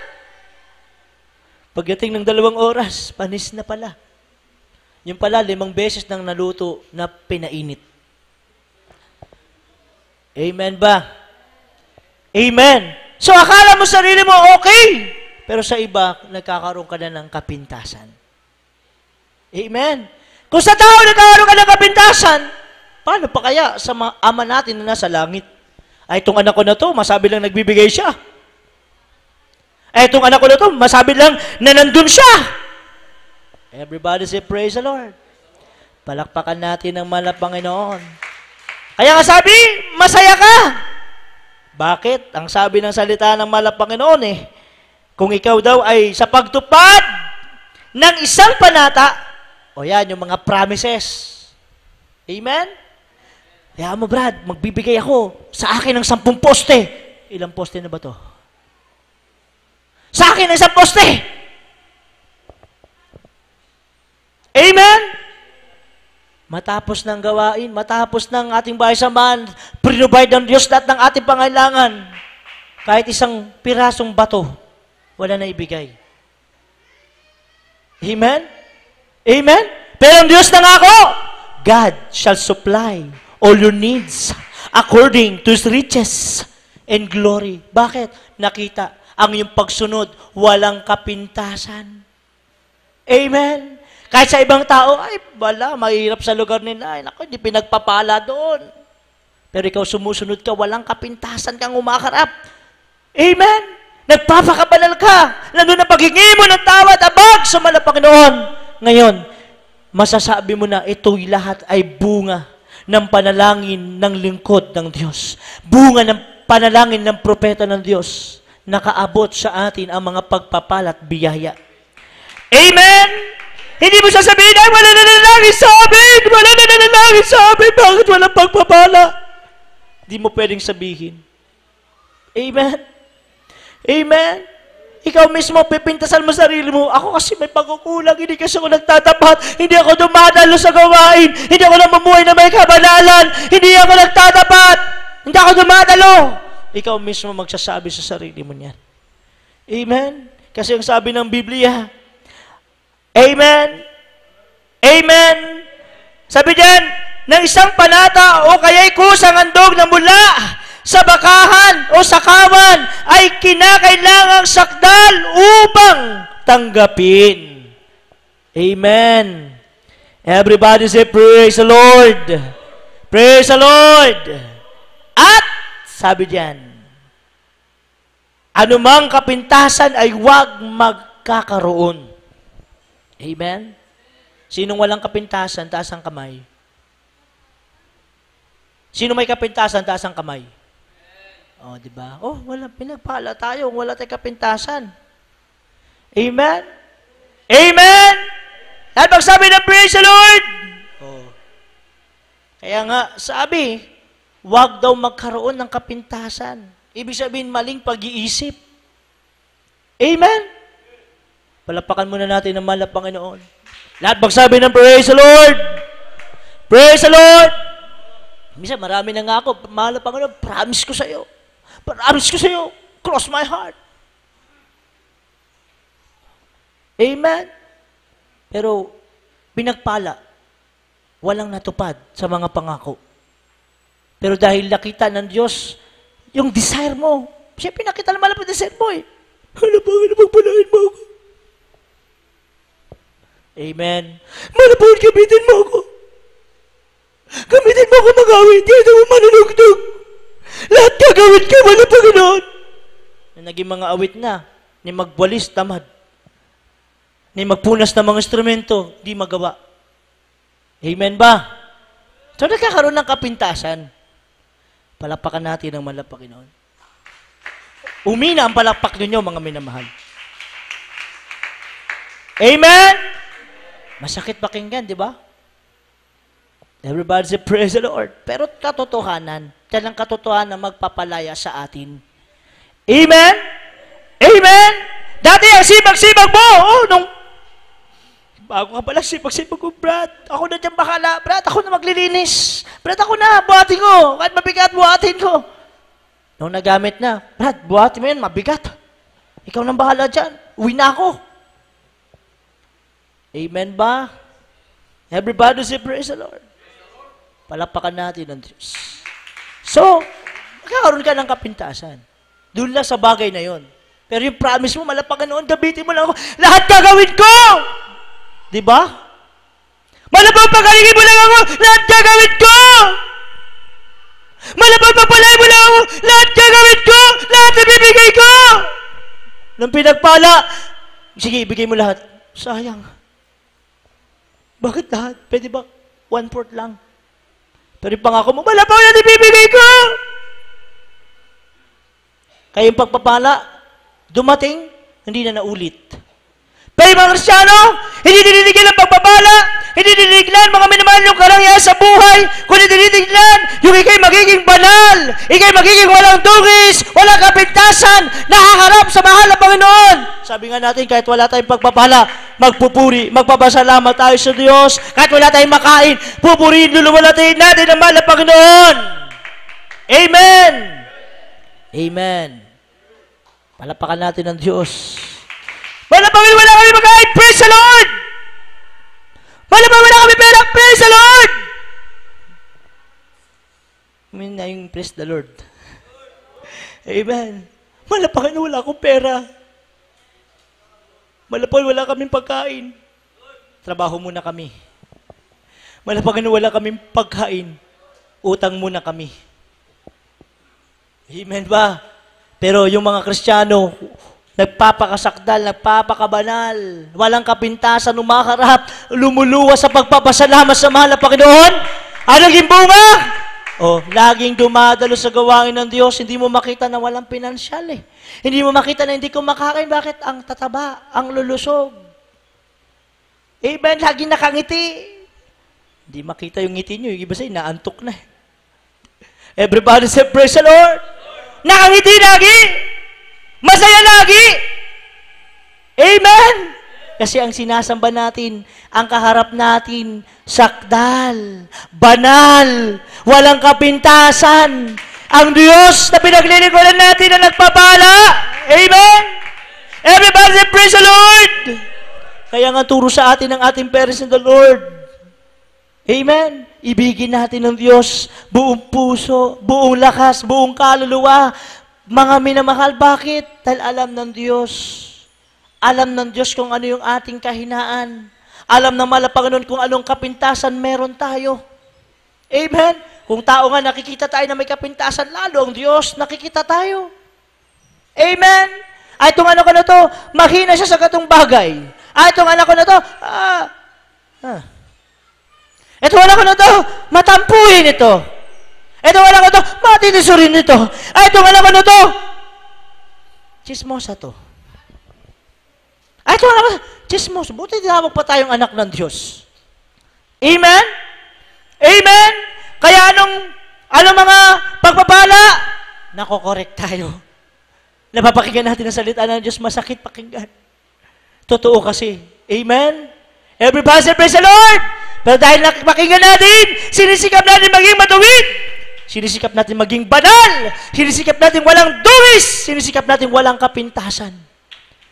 Pagdating ng 2 oras, panis na pala. Yung pala, 5 beses nang naluto na pinainit. Amen ba? Amen. So, akala mo sarili mo okay. Pero sa iba, nagkakaroon ka na ng kapintasan. Amen. Kung sa tao nagkakaroon ka ng kapintasan, paano pa kaya sa ama natin na nasa langit? Ay, itong anak ko na to, masabi lang nagbibigay siya. Ay, itong anak ko na to, masabi lang na nandun siya. Everybody say, praise the Lord. Palakpakan natin ang Panginoon. Kaya nga sabi, masaya ka. Bakit? Ang sabi ng salita ng Panginoon kung ikaw daw ay sa pagtupad ng isang panata, o yan, yung mga promises. Amen? Kaya mo, Brad, magbibigay ako sa akin ng 10 poste. Ilang poste na ba to? Sa akin ng 1 poste. Amen? Matapos ng gawain, matapos ng ating bahay samahan, prinobide ng Diyos lahat ng ating pangailangan. Kahit isang pirasong bato, wala na ibigay. Amen? Amen? Pero ang Diyos nangako, God shall supply all your needs according to His riches and glory. Bakit? Nakita ang iyong pagsunod, walang kapintasan. Amen? Kahit sa ibang tao, ay, bala, mahirap sa lugar nila. Ay, naku, hindi pinagpapala doon. Pero ikaw sumusunod ka, walang kapintasan kang umakarap. Amen? Nagpapakabanal ka. Nandun ang paghingi mo ng tawad, abag sa Panginoon. Ngayon, masasabi mo na ito'y lahat ay bunga ng panalangin ng lingkod ng Diyos. Bunga ng panalangin ng propeta ng Diyos. Nakaabot sa atin ang mga pagpapalat biyaya. Amen? Hindi mo sasabihin, ay, wala na nanalangin sa amin! Wala na nanalangin sa amin! Bakit walang pagpapala? Hindi mo pwedeng sabihin. Amen? Amen? Ikaw mismo, pipintasan mo sarili mo, ako kasi may pagkukulang, hindi kasi ako nagtatapat, hindi ako dumadalo sa gawain, hindi ako namumuhay na may kabanalan, hindi ako nagtatapat, hindi ako dumadalo. Ikaw mismo magsasabi sa sarili mo niyan. Amen? Kasi ang sabi ng Biblia, Amen? Amen? Sabi diyan, ng isang panata o kaya'y kusang handog na mula sa bakahan o sakawan ay kinakailangang sakdal upang tanggapin. Amen. Everybody say, praise the Lord. Praise the Lord. At, sabi diyan, anumang kapintasan ay huwag magkakaroon. Amen? Sinong walang kapintasan, taas ang kamay. Sino may kapintasan, taas ang kamay. Oh, di ba? Oh, wala, pinagpala tayo, wala tayong kapintasan. Amen? Amen? At magsabi ng praise the Lord. Oh. Kaya nga, sabi, huwag daw magkaroon ng kapintasan. Ibig sabihin, maling pag-iisip. Amen? Palapakan muna natin ang mahal na Panginoon. Lahat magsabi ng praise the Lord. Praise the Lord. Minsan, marami na nga ako, mahal na Panginoon, promise ko sa iyo. Promise ko sa iyo. Cross my heart. Amen? Pero, pinagpala, walang natupad sa mga pangako. Pero dahil nakita ng Diyos, yung desire mo, siyempre nakita naman ang desire mo . Hala, Panginoon, magpalain mo ako. Amen. Malapon, gamitin mo ako. Gamitin mo ako mag-awit. Yan ako manunugtog. Lahat gagawin ka, wala Panginoon. Naging mga awit na, ni magwalis, tamad. Ni magpunas ng mga instrumento, di magawa. Amen ba? So nagkakaroon ng kapintasan. Palapakan natin ang mahal na Panginoon. Umina ang palapak ninyo, mga minamahal. Amen? Masakit pakinggan, di ba? Everybody say, praise the Lord. Pero katotohanan, yan ang katotohanan na magpapalaya sa atin. Amen? Amen? Dati ang sibag-sibag mo, nung bago ka pala sibag-sibag ko, Brad. Ako na dyan bahala. Brad, ako na maglilinis. Brad, ako na, buhatin ko. Kahit mabigat, buhatin ko. Nung nagamit na, Brad, buhatin mo yan, mabigat. Ikaw nang bahala dyan. Uwi na ako. Amen ba? Everybody say, praise the Lord. Palapakan natin ang Diyos. So, magkakaroon ka ng kapintasan. Doon lang sa bagay na yon. Pero yung promise mo, malapakan noon, gabitin mo lang ako. Lahat gagawin ko! Diba? Malapang pagalingin mo lang ako, lahat gagawin ko! Malapang papalay mo lang ako, lahat gagawin ko! Lahat ibibigay ko! Nung pinagpala, sige, ibigay mo lahat. Sayang. Bakit lahat? Pwede ba 1/4 lang? Pero yung pangako mo, malapang yan ibibigay ko! Kaya yung pagpapala, dumating, hindi na naulit. Pero yung mga Kristiyano, hindi dinidiglan ang pagpapala, hindi dinidiglan mga minamahal yung karangyaan sa buhay, kundi dinidiglan yung ikay magiging banal, ikay magiging walang dungis, walang kapintasan, nakaharap sa mahal na Panginoon. Sabi nga natin, kahit wala tayong pagpapala, magpupuri, magpapasalamat tayo sa Diyos, kahit wala tayong makain, pupurihin, luluwalatiin natin ang mahal na Panginoon. Amen! Amen. Palapakan natin ang Diyos. Malapangin wala kami makain, praise the Lord! Malapangin wala kami pera, praise the Lord! Amen na yung praise the Lord. Amen. Malapangin wala akong pera. Malapangin wala kaming pagkain. Trabaho muna kami. Malapangin wala kaming pagkain. Utang muna kami. Amen ba? Pero yung mga Kristiyano, nagpapakasakdal, nagpapakabanal, walang kapintasan, umaharap, lumuluwa sa pagpapasalamat sa mahal na Panginoon. Ano naging bunga? Laging dumadalo sa gawain ng Diyos, hindi mo makita na walang pinansyal eh. Hindi mo makita na hindi kumakain, bakit? Ang tataba, ang lulusog. Amen, laging nakangiti. Hindi makita yung ngiti nyo, yung iba sa'yo, naantok na eh. Everybody say, praise the Lord. Nakangiti lagi. Masaya lagi. Amen. Kasi ang sinasamba natin, ang kaharap natin, sakdal, banal, walang kapintasan. Ang Diyos na pinaglilingkuran natin na nagpapala. Amen. Everybody say, praise the Lord. Kaya nga turo sa atin ng ating parents in the Lord. Amen. Ibigin natin ng Diyos buong puso, buong lakas, buong kaluluwa. Mga minamahal, bakit? Dahil alam ng Diyos. Alam ng Diyos kung ano yung ating kahinaan. Alam ng mahal na Panginoon kung anong kapintasan meron tayo. Amen. Kung tao nga nakikita tayo na may kapintasan, lalo ang Diyos, nakikita tayo. Amen. Ay, itong ano ko na to, mahina siya sa katong bagay. Ay, itong anak ko na to, Ito wala ko na to, matampuhin ito. Ito wala ko to, matitisurin ito. Ay, ito wala ko na to, chismosa to. Ay, ito wala ko, chismosa. Buti tinawag pa tayong anak ng Diyos. Amen? Amen? Kaya anong mga pagpapala, nakokorek tayo. Napapakinggan natin ang salita ng Diyos, masakit pakinggan. Totoo kasi. Amen? Everybody say, praise the Lord! Pero dahil nakipakinggan natin, sinisikap natin maging matuwid. Sinisikap natin maging banal. Sinisikap natin walang dungis. Sinisikap natin walang kapintasan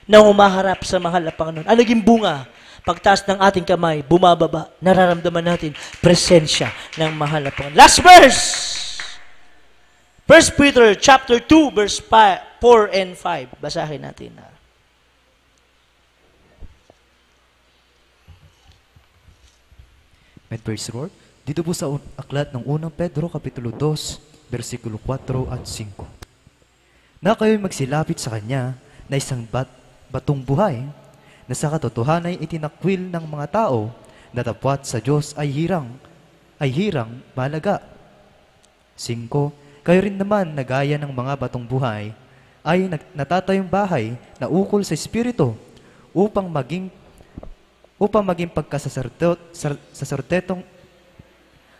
na humaharap sa mahal na Panginoon. Ang naging bunga, pagtaas ng ating kamay, bumababa, nararamdaman natin presensya ng mahal na Panginoon. Last verse. 1 Peter chapter 2, verse 4 and 5. Basahin natin. May praise the Lord. Dito po sa aklat ng unang Pedro, Kapitulo 2, versikulo 4 at 5. Na kayo'y magsilapit sa Kanya na isang batong buhay, na sa katotohanan ay itinakwil ng mga tao, na tapwat sa Diyos ay hirang malaga. 5. Kayo rin naman na gaya ng mga batong buhay, ay natatayong bahay na ukol sa Espiritu, upang maging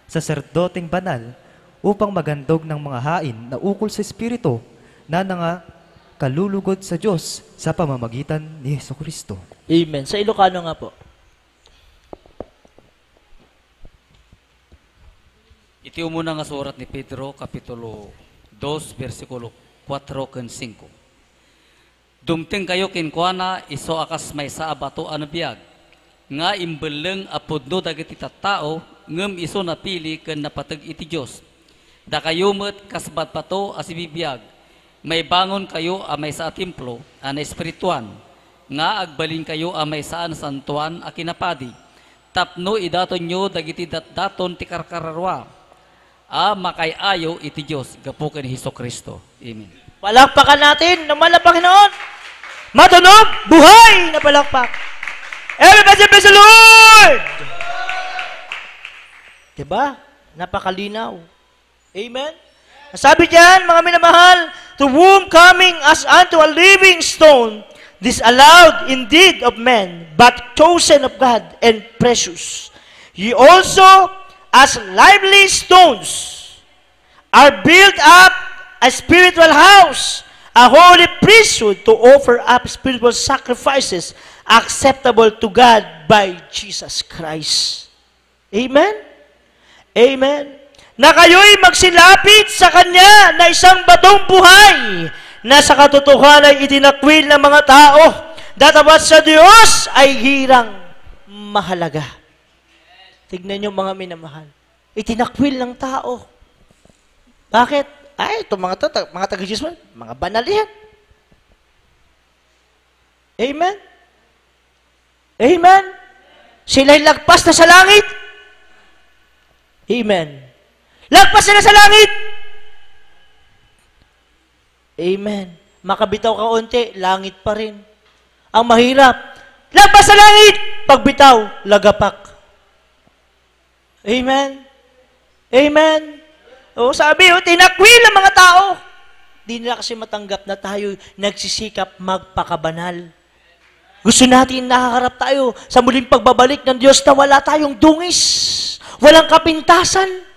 saserdoteng banal, upang magandog ng mga hain na ukol sa Espiritu, na kalulugod sa Diyos sa pamamagitan ni Jesucristo. Amen. Sa Ilocano nga po. Iti umuna nga surat ni Pedro, Kapitulo 2, versikulo 4 ken 5. Dumting kayo kinkwana, iso akas may sa abato anabiyag, nga imbeleng apodno dagiti tattao, ngem iso napili ken napateg iti Dios. Da kayo met kasbat pato asibibiyag, may bangon kayo amay sa templo, ana espirituan, nga agbalin kayo amay saan santuan a kinapadi. Tapno idaton nyo dagiti daton ti karkararwa, makayayo iti Dios gapu ken Hesukristo. Amen. Palakpakan natin ng mahal na Panginoon. Matunog, buhay na palakpak. Everybody praise the Lord! Diba? Napakalinaw. Amen? Sabi diyan, mga minamahal, to whom coming as unto a living stone, disallowed indeed of men, but chosen of God and precious. Ye also, as lively stones, are built up a spiritual house, a holy priesthood to offer up spiritual sacrifices acceptable to God by Jesus Christ. Amen? Amen. Na kayo'y magsilapit sa Kanya na isang batong buhay na sa katotohanan ay itinakwil ng mga tao, datapwat sa Diyos ay hirang mahalaga. Tignan niyo mga minamahal. Itinakwil ng tao. Bakit? Ay, itong mga taga-Jesus, mga banal yan. Amen? Amen? Sila'y lagpas na sa langit. Amen. Lagpas na sa langit. Amen. Makabitaw ka unti, langit pa rin. Ang mahirap, lagpas sa langit, pagbitaw, lagapak. Amen. Amen. O sabi, tinakwil ang mga tao. Di nila kasi matanggap na tayo nagsisikap magpakabanal. Gusto natin nakaharap tayo sa muling pagbabalik ng Diyos na wala tayong dungis, walang kapintasan.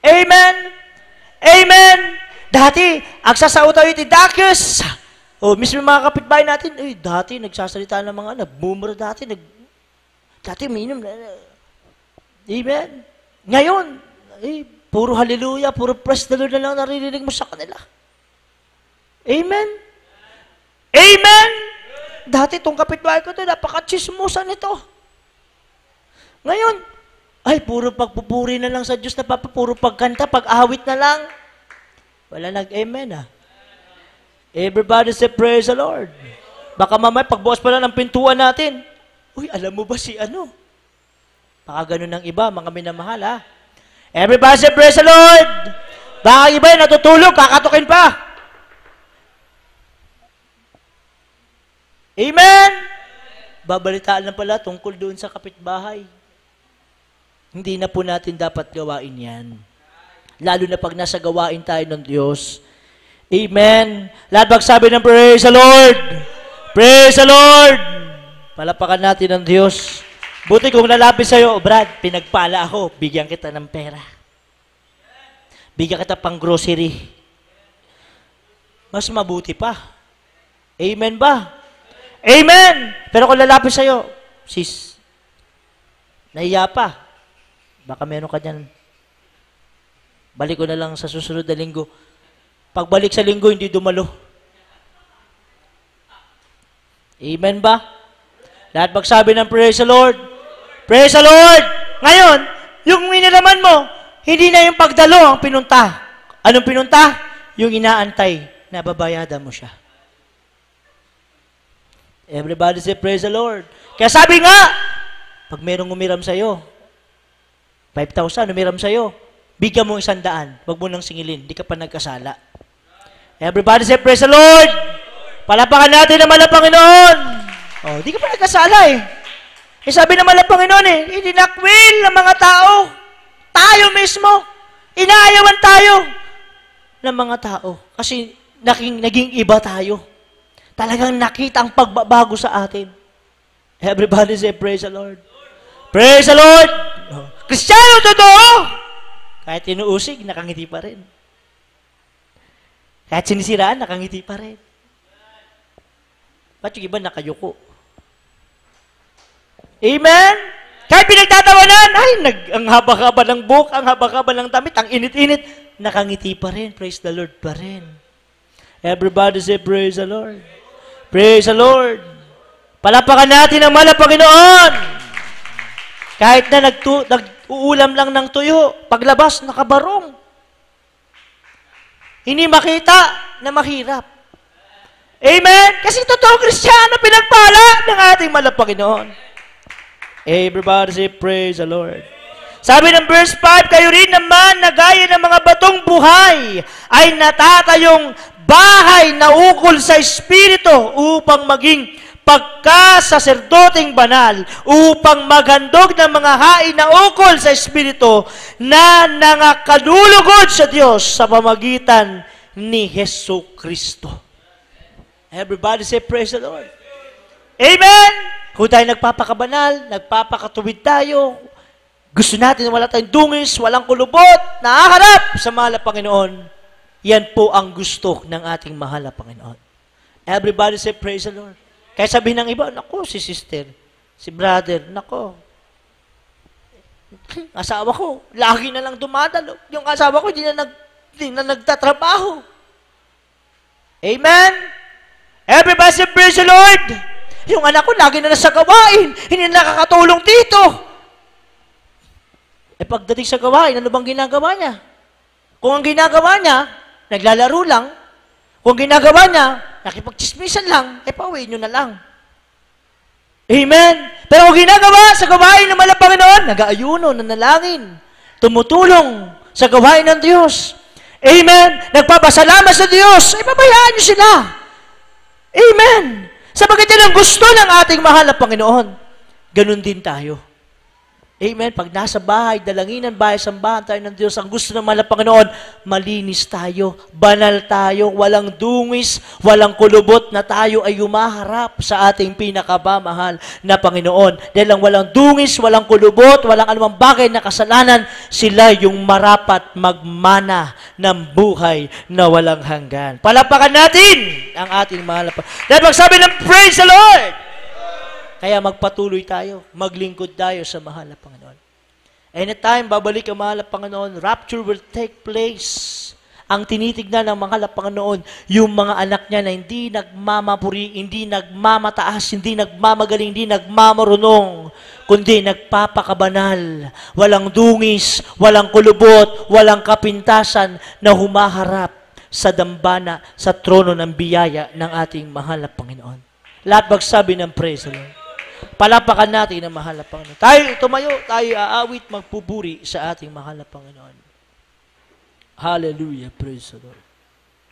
Amen? Amen? Dati, agsasao tayo itidakis. O, mismo mga kapitbahay natin, dati nagsasalita ng mga boomer dati, dati minum. Amen? Ngayon, puro hallelujah, puro praise the Lord na lang naririnig mo sa kanila. Amen? Amen? Dati itong kapitbahay ko ito, napaka-chismosa nito. Ngayon, puro pagpupuri na lang sa Diyos na puro pagkanta, pag-awit na lang. Wala nag-amen Everybody say, praise the Lord. Baka mamaya, pagbukas pa lang ng pintuan natin, alam mo ba si ano? Baka ganun ng iba, mga minamahal Everybody say, praise the Lord. Baka iba yung natutulog, kakatukin pa. Amen? Babalitaan lang pala tungkol doon sa kapitbahay. Hindi na po natin dapat gawain yan. Lalo na pag nasa gawain tayo ng Diyos. Amen? Lahat magsabi ng praise the Lord. Praise the Lord. Palapakan natin ng Diyos. Buti kung lalapit sa'yo, Brad, pinagpala ako, bigyan kita ng pera. Bigyan kita pang grocery. Mas mabuti pa. Amen ba? Amen! Pero kung lalapit sa'yo, sis, nahiya pa. Baka meron ka dyan. Balik ko na lang sa susunod na linggo. Pagbalik sa linggo, hindi dumalo. Amen ba? Lahat magsabi ng praise the Lord. Praise the Lord! Ngayon, yung inalaman mo, hindi na yung pagdalo ang pinunta. Anong pinunta? Yung inaantay na babayadan mo siya. Everybody say, praise the Lord. Kaya sabi nga, pag merong umiram sa'yo, 5,000, umiram sa'yo. Bigyan mo 100. Huwag mo nang singilin. Di ka pa nagkasala. Everybody say, praise the Lord! Palapakan natin naman ang Panginoon! Oh, di ka pa nagkasala eh. Eh sabi naman ng Panginoon eh, idinakwil ng mga tao. Tayo mismo. Inaayawan tayo ng mga tao. Kasi naging iba tayo. Talagang nakita ang pagbabago sa atin. Everybody say, praise the Lord. Praise the Lord! Oh. Kristiyano totoo! Kahit tinuusig, nakangiti pa rin. Kahit sinisiraan, nakangiti pa rin. Ba't yung iba nakayuko? Amen? Kahit pinagtatawanan, ay, ang haba-haba ng buhok, ang haba-haba ng damit, ang init-init, nakangiti pa rin. Praise the Lord pa rin. Everybody say, praise the Lord. Praise the Lord. Palapakan natin ang mahal na Panginoon. Kahit na nag-uulam lang ng tuyo, paglabas, nakabarong. Hindi makita na mahirap. Amen? Kasi totoo Kristiyano, pinagpala ng ating mahal na Panginoon. Everybody say, praise the Lord. Sabi ng verse 5, kayo rin naman na gaya ng mga batong buhay ay natatayong bahay na ukol sa Espiritu upang maging pagkasaserdoteng banal, upang maghandog ng mga hain na ukol sa Espiritu na nangakalulugod sa Diyos sa pamagitan ni Hesu Kristo. Everybody say, praise the Lord. Amen! Kung tayo nagpapakabanal, nagpapakatuwid tayo, gusto natin wala tayong dungis, walang kulubot, nakaharap sa mahal na Panginoon, yan po ang gusto ng ating mahal na Panginoon. Everybody say, praise the Lord. Kaya sabihin ng iba, nako, si sister, si brother, nako, asawa ko, lagi na lang dumadalo. Yung asawa ko, hindi na nagtatrabaho. Amen? Everybody say, praise the Lord. Yung anak ko, lagi na nasa gawain, hindi na nakakatulong dito. Eh pagdating sa gawain, ano bang ginagawa niya? Kung ang ginagawa niya, naglalaro lang. Kung ginagawa niya, nakipagchismisan lang, eh pauwiin nyo na lang. Amen? Pero kung ginagawa sa gawain ng malang Panginoon, nag-aayuno, nanalangin, tumutulong sa gawain ng Diyos. Amen? Nagpapasalamat sa Diyos, ay pabayaan nyo sila. Amen? Sabagat yan ang gusto ng ating mahal na Panginoon. Ganun din tayo. Amen. Pag nasa bahay, dalanginan, bahay, sambahan tayo ng Diyos, ang gusto ng mahal na Panginoon, malinis tayo, banal tayo, walang dungis, walang kulubot na tayo ay humaharap sa ating pinakamamahal na Panginoon. Dahil lang walang dungis, walang kulubot, walang anumang bagay na kasalanan, sila yung marapat magmana ng buhay na walang hanggan. Palapakan natin ang ating mahal na Panginoon. Dahil magsabi ng praise the Lord! Kaya magpatuloy tayo, maglingkod tayo sa mahal na Panginoon. Anytime babalik ang mahal na Panginoon, rapture will take place. Ang tinitignan ng mahal na Panginoon, yung mga anak niya na hindi nagmamapuri, hindi nagmamataas, hindi nagmamagaling, hindi nagmamarunong, kundi nagpapakabanal, walang dungis, walang kulubot, walang kapintasan na humaharap sa dambana, sa trono ng biyaya ng ating mahal na Panginoon. Lahat magsabi ng praise the Lord. Palapakan natin ang mahal na Panginoon. Tayo tumayo, tayo aawit, magpuburi sa ating mahal na Panginoon. Hallelujah, praise the Lord.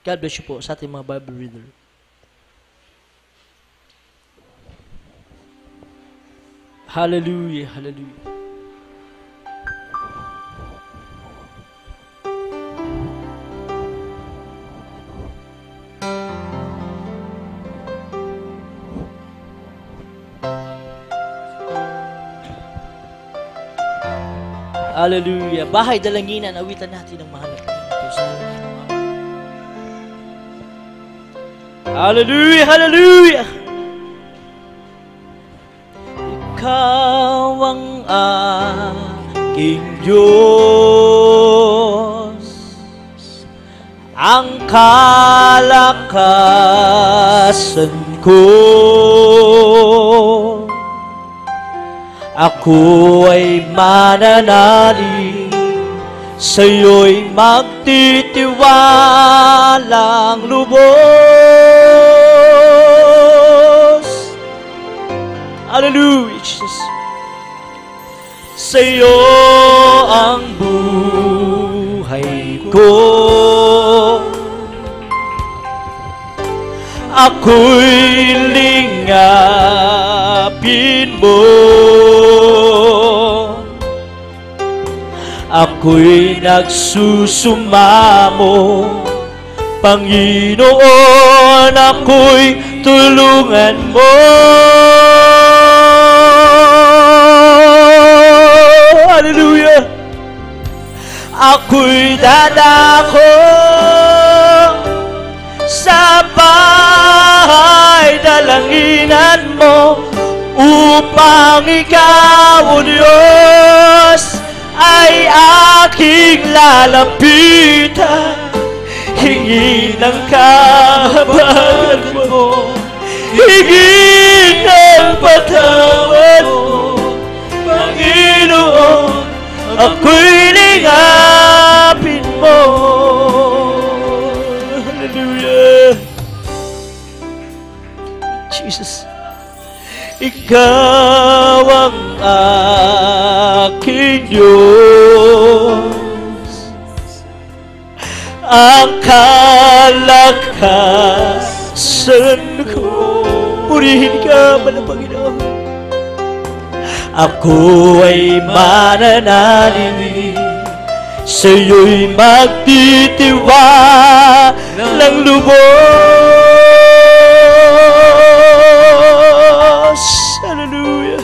God bless you po sa ating mga Bible reader. Hallelujah, hallelujah. Hallelujah. Bahay dalanginan, awitan natin ang mahal na Panginoon. Hallelujah, hallelujah. Ikaw ang aking Diyos, ang kalakasan ko. Ako ay mananalig, sa'yo'y magtitiwalang lubos. Hallelujah, Jesus. sa'yo ang buhay ko. Ako'y lingapin mo, ako'y nagsusumamo, Panginoon, ako'y tulungan mo. Hallelujah! Ako'y dadako sa bahay dalanginan mo upang ikaw, O Diyos, ay aking lalapitan. Hingi ng kahabagan mo, hingi ng patawad mo, Panginoon, ako'y lingapin mo. Hallelujah! Jesus, ikaw ang aking Diyos, ang kalakasan ko. Purihin ka, Mahal na Panginoon. Ako ay mananalig, sa'yo'y magtitiwalang lubos. Hallelujah!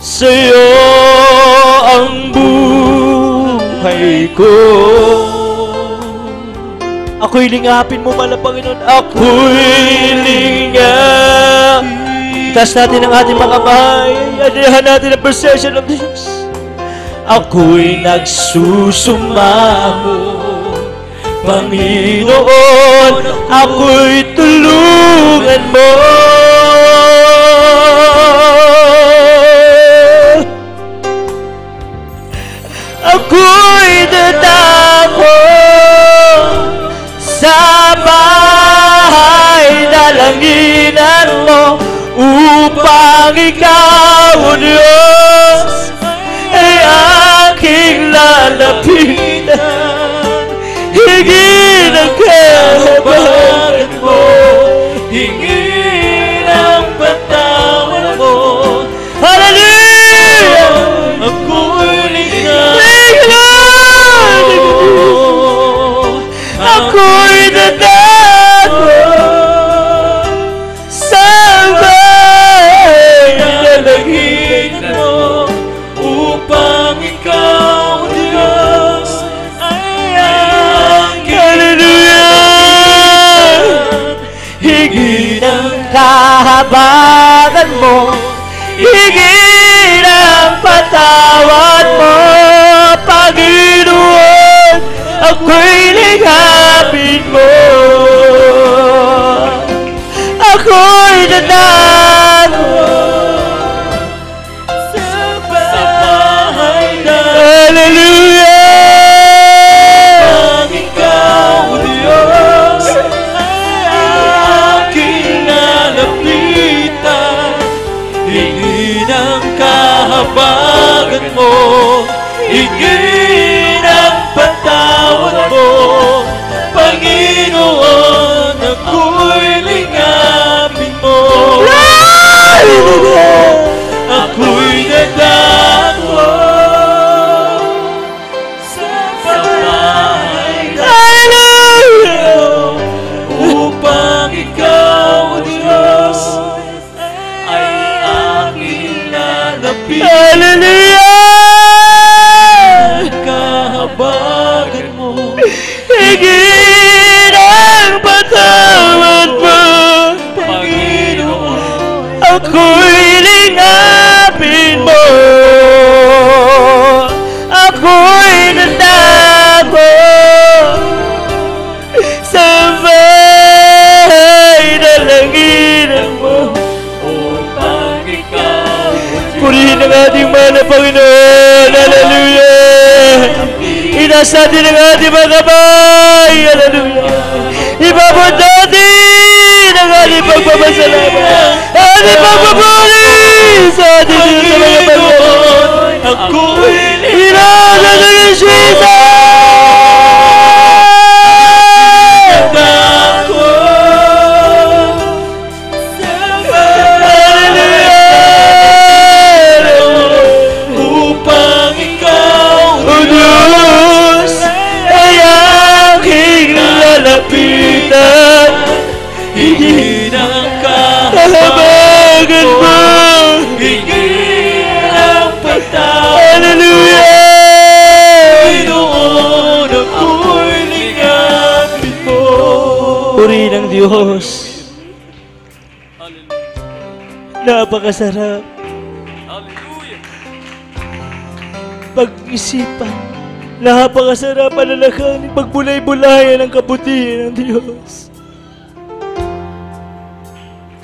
Sa'yo ang buhay ko. Ako'y lingapin mo, Mahal na Panginoon. Ako'y lingapin. Itaas natin ang ating mga kamay. Anihan natin ang presensya ng Diyos. Ako'y nagsusumamo, Panginoon, ako'y tulungan mo. Ako'y dadako sa bahay dalanginan mo upang ikaw, O Diyos, ay aking lalapitan. Hingi ng kahabagan mo, hingi ng patawad mo. Hallelujah! Ako'y lingapin mo, ako'y dadako sa bahay dalanginan mo upang ikaw, Diyos, ay aking Hallelujah! Hingi ng kahabagan mo, hingi ng patawad mo, Panginoon, ako'y lingapin mo. Ako'y dadako sa bahay na Hallelujah! Ang ikaw, Diyos, ay aking lalapitan. Hingi ng kahabagan mo, hingi ng patawad mo, Panginoon, ako'y lingapin mo. Ako'y dadako sa bahay Hallelujah! Upang ikaw, Diyos, ay aking lalapitan. Hallelujah! Kahabagan mo, hingi ng patawad mo, Panginoon, ako'y lingapin mo. Ako'y dadako sa bahay dalanginan mo upang ikaw. Purihin ang ating Mahal na Panginoon. Hallelujah! Itaas natin ang ating mga kamay. Hallelujah! Ibabot natin ang ating pagpapasalamat, ating pagpapuri sa ating Diyos sa mga Panginoon mo. Hingin ang pagtawad. Hallelujah! Panginoon, ako'y ligapit mo. Puri ng Diyos. Napakasarap. Pag-isipan. Napakasarap alalahanin. Pagbulay-bulayan ang kabutihan ng Diyos.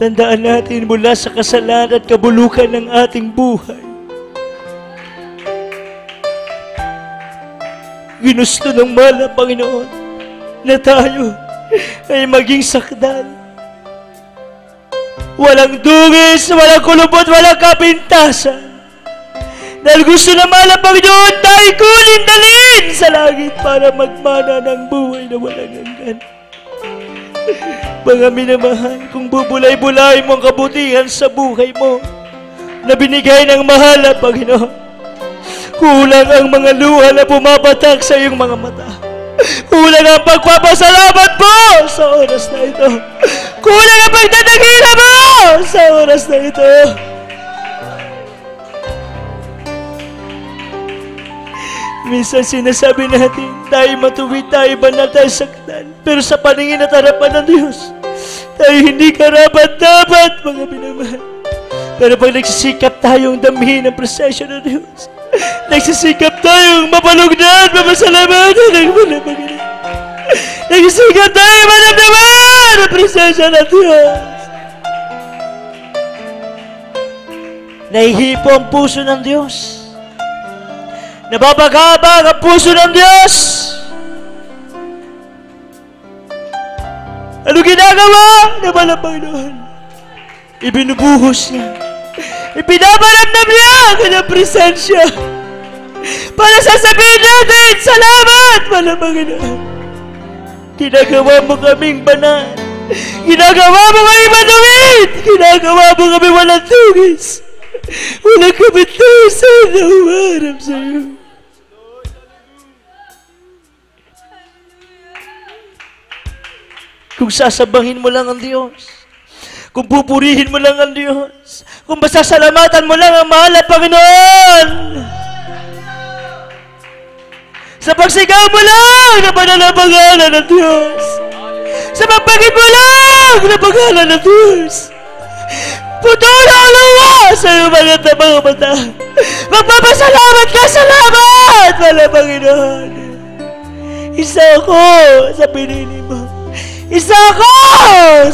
Tandaan natin mula sa kasalanan at kabulukan ng ating buhay. Ginusto ng mahal na Panginoon na tayo ay maging sakdal. Walang dungis, walang kulubot, walang kapintasan. Dahil gusto na mahal na Panginoon tayo kunin dalhin sa langit para magmana ng buhay na walang hanggan. Mga minamahal, kung bubulay-bulay mo ang kabutihan sa buhay mo na binigay ng mahal na Panginoon, kulang ang mga luha na pumapatak sa iyong mga mata. Kulang ang pagpapasalamat mo sa oras na ito. Kulang ang pagdadagila mo sa oras na ito. Minsan sinasabi natin, tayo matuwid, tayo banal, tayo saktan. Pero sa paningin at harapan ng Diyos, tayo hindi karapat-dapat, mga minamahal. Pero pag nagsisikap tayong damhin ang presensya ng Diyos, nagsisikap tayong mapalugdan, mapasalamatan ng Panginoon. Nagsisikap tayong manamdaman ang presensya ng Diyos. Nahihipo ang puso ng Diyos. Nababagabag ang puso ng Diyos. Ano ginagawa ng mahal na Panginoon? Ibinubuhos niya. Ipinaparamdam niya ang kanyang presensya. Para sasabihin natin, salamat, mahal na Panginoon. Ginagawa mo kaming banal. Ginagawa mo kami matuwid. Ginagawa mo kami walang tugis. Walang kapitasan na umarap sa iyo. Kung sasabahin mo lang ang Diyos, kung pupurihin mo lang ang Diyos, kung masasalamatan mo lang ang mahal na Panginoon, sa pagsigaw mo lang na pananapangalan ng Diyos, sa pagpagin mo lang na pangalan ng Diyos, putula ang luwa sa iyong mga mata. Magpapasalamat ka, salamat, mahal na Panginoon. Isa ako sa pinili mo. Isa ako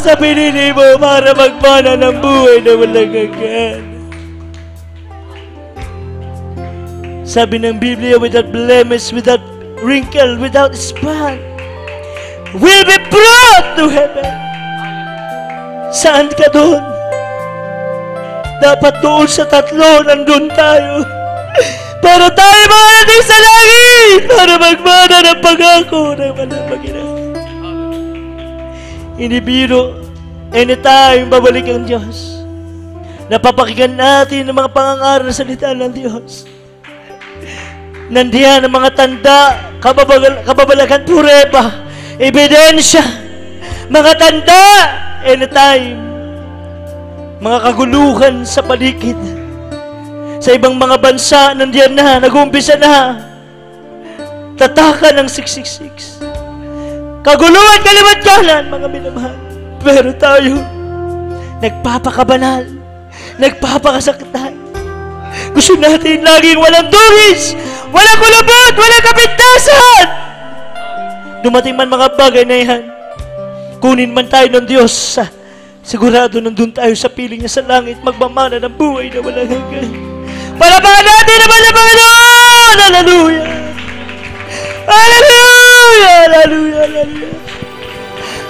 sa pinili mo para magmana ng buhay na walang hanggan. Sabi ng Biblia, without blemish, without wrinkle, without spot, will be brought to heaven. Saan ka doon? Dapat doon sa tatlo, nandun tayo. Para tayo makarating sa langit, para magmana ng pangako ng walang Panginoon. Hindi biro, anytime babalik ang Diyos. Napapakinggan natin ang mga pangangaral na salita ng Diyos. Nandiyan ang mga tanda, kababalagan, pureba, ebidensya, mga tanda, anytime, mga kaguluhan sa paligid. Sa ibang mga bansa, nandiyan na, nag-uumpisa na, tatakan ng 666. Kaguluhan, kalimat-kalan, mga minamahal. Pero tayo, nagpapakabanal, nagpapakasaktan. Gusto natin laging walang dungis, walang kulubot, walang kapintasan. Dumating man mga bagay na yan, kunin man tayo ng Diyos, sigurado nandun tayo sa piling niya sa langit, magmamana ng buhay na walang hanggan. Palapakan natin naman ang Panginoon! Hallelujah! Hallelujah! Hallelujah! Hallelujah!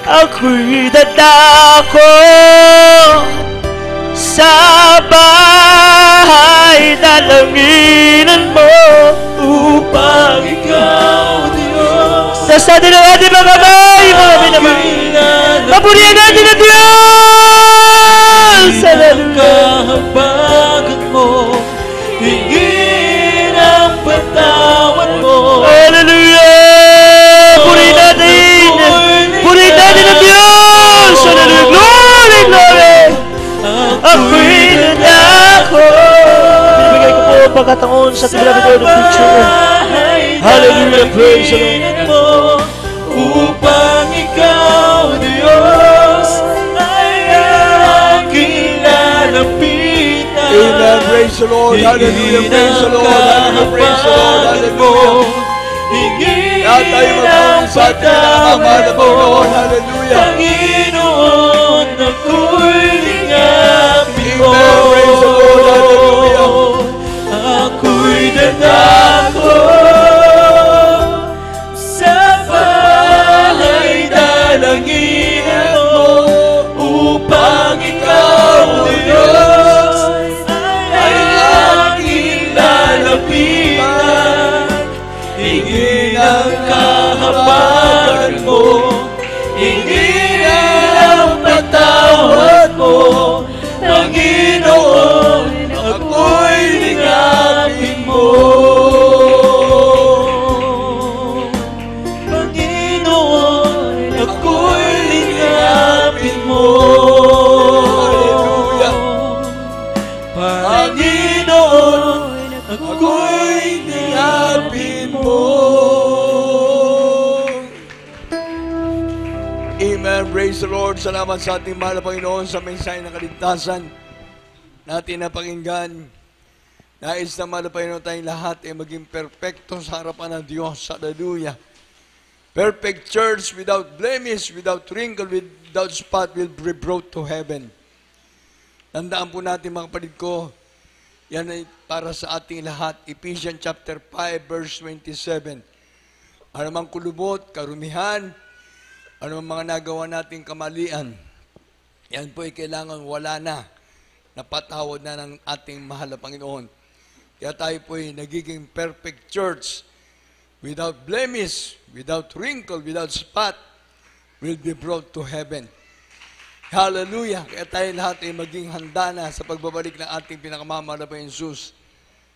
Ako'y dadako sa bahay dalanginan mo upang ikaw, Diyos. Sa atin ang ating mga kamay, mga minamahal. Papurihan natin ang Diyos! Kahabagan mo, hingin ang patawad mo. Hallelujah! Purihin natin! Purihin natin ang Diyos! Hallelujah! Glory! Glory! ako'y nanako. Bibigay ko po ang pagkataon sa ating beloved Lord of Picture. Hallelujah, praise the Lord. Upang ikaw, Diyos, ay aking lalapitan. Amen. Praise the Lord. Hallelujah. Praise the Lord. Hallelujah. Praise the Lord. Hallelujah. Lahat tayo magpapalingin sa ating pinakamamahal na Panginoon. Hallelujah. Panginoon, ako'y lingapin mo. Amen. Praise the Lord. Hallelujah. Ako'y dadako sa bahay dalanginan mo upang ikaw, Diyos, ay aking lalapitan. Hingin ang kahabagan mo, hingin ang patawad mo, Panginoon, ako'y lingapin mo. Panginoon, ako'y lingapin mo. Panginoon, ako'y lingapin mo. Amen. Praise the Lord. Salamat sa ating mahal na Panginoon sa mensahe ng kaligtasan natin na pakinggan. Nais na mahal na Panginoon tayong lahat ay maging perfecto sa harapan ng Diyos. Hallelujah. Perfect church without blemish, without wrinkle, without spot will be brought to heaven. Tandaan po natin mga kapatid ko, yan ay para sa ating lahat. Ephesians chapter 5 verse 27. Ano mang kulubot, karumihan, ano mang mga nagawa nating kamalian, yan po ay kailangan wala na, napatawad na ng ating mahal na Panginoon. Kaya tayo po ay nagiging perfect church, without blemish, without wrinkle, without spot, will be brought to heaven. Hallelujah! Kaya tayo lahat ay maging handa na sa pagbabalik ng ating pinakamamahal na Panginoon Jesus.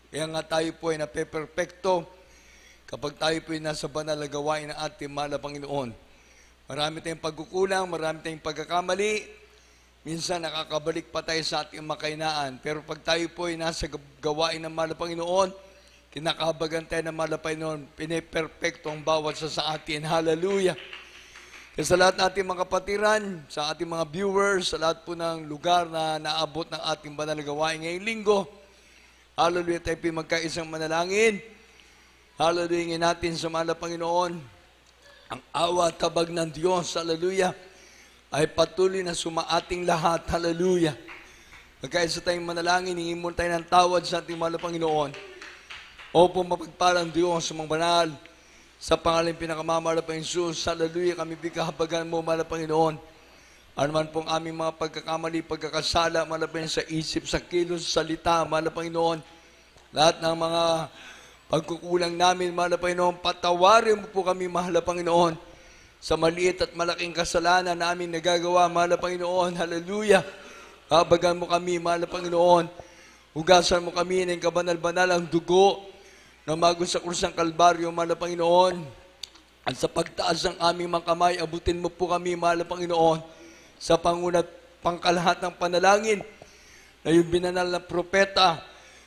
Kaya nga tayo po ay napeperpekto kapag tayo po ay nasa banal na gawain ng ating mahal na Panginoon. Marami tayong pagkukulang, marami tayong pagkakamali. Minsan nakakabalik pa tayo sa ating makainaan. Pero pag tayo po ay nasa gawain ng mahal na Panginoon, kinakabagan tayo ng mahal na Panginoon, piniperpekto ang bawat sa atin. Hallelujah! Kaya sa lahat ng ating mga kapatiran, sa ating mga viewers, sa lahat po ng lugar na naabot ng ating banal na gawain ngayong linggo, hallelujah, tayo po magkaisang manalangin. Hallelujah, hingin natin sa mahal na Panginoon, ang awa at kabag ng Diyos, hallelujah, ay patuloy na sumaating lahat, hallelujah. Magkaisa tayong manalangin, hingin mo tayo ng tawad sa ating mahal na Panginoon. Opo, mapagpalang Diyos sa mga banal, sa pangalan pinakamamahal na Panginoon Jesus, hallelujah, kami bikahabagan mo, mahal na Panginoon. Ano man pong aming mga pagkakamali, pagkakasala, mahal na Panginoon, sa isip, sa kilos, sa salita, mahal na Panginoon. Lahat ng mga pagkukulang namin, mahal na Panginoon, patawarin mo po kami, mahal na Panginoon, sa maliit at malaking kasalanan na aming nagagawa, mahal na Panginoon, hallelujah. Habagan mo kami, mahal na Panginoon. Hugasan mo kami ng kabanal-banal ang dugo na mago sa krus ng Kalbaryo, mahal na Panginoon. At sa pagtaas ng aming mga kamay, abutin mo po kami, mahal na Panginoon, sa pangunat pangkalahat ng panalangin na yung binanal na propeta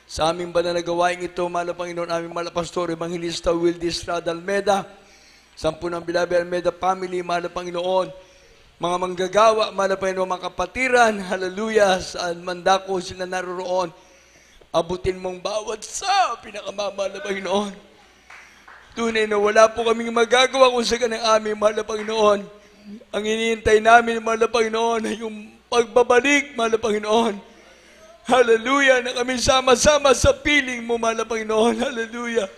sa aming banal na gawain ito, mahal na Panginoon, aming mahal na pastor, Evangelista Wildy Estrada Almeda, sampu ng Bilabe Almeda family, mahal na Panginoon, mga manggagawa, mahal na Panginoon, mga kapatiran, hallelujah, saan mandako sila naroroon, abutin mong bawat sa pinakamamahal na Panginoon. Tunay na wala po kaming magagawa kung sa kanang aming mahal na Panginoon. Ang hinihintay namin, mahal na Panginoon, ay yung pagbabalik, mahal na Panginoon. Hallelujah, na kami sama-sama sa piling mo, mahal na Panginoon. Hallelujah.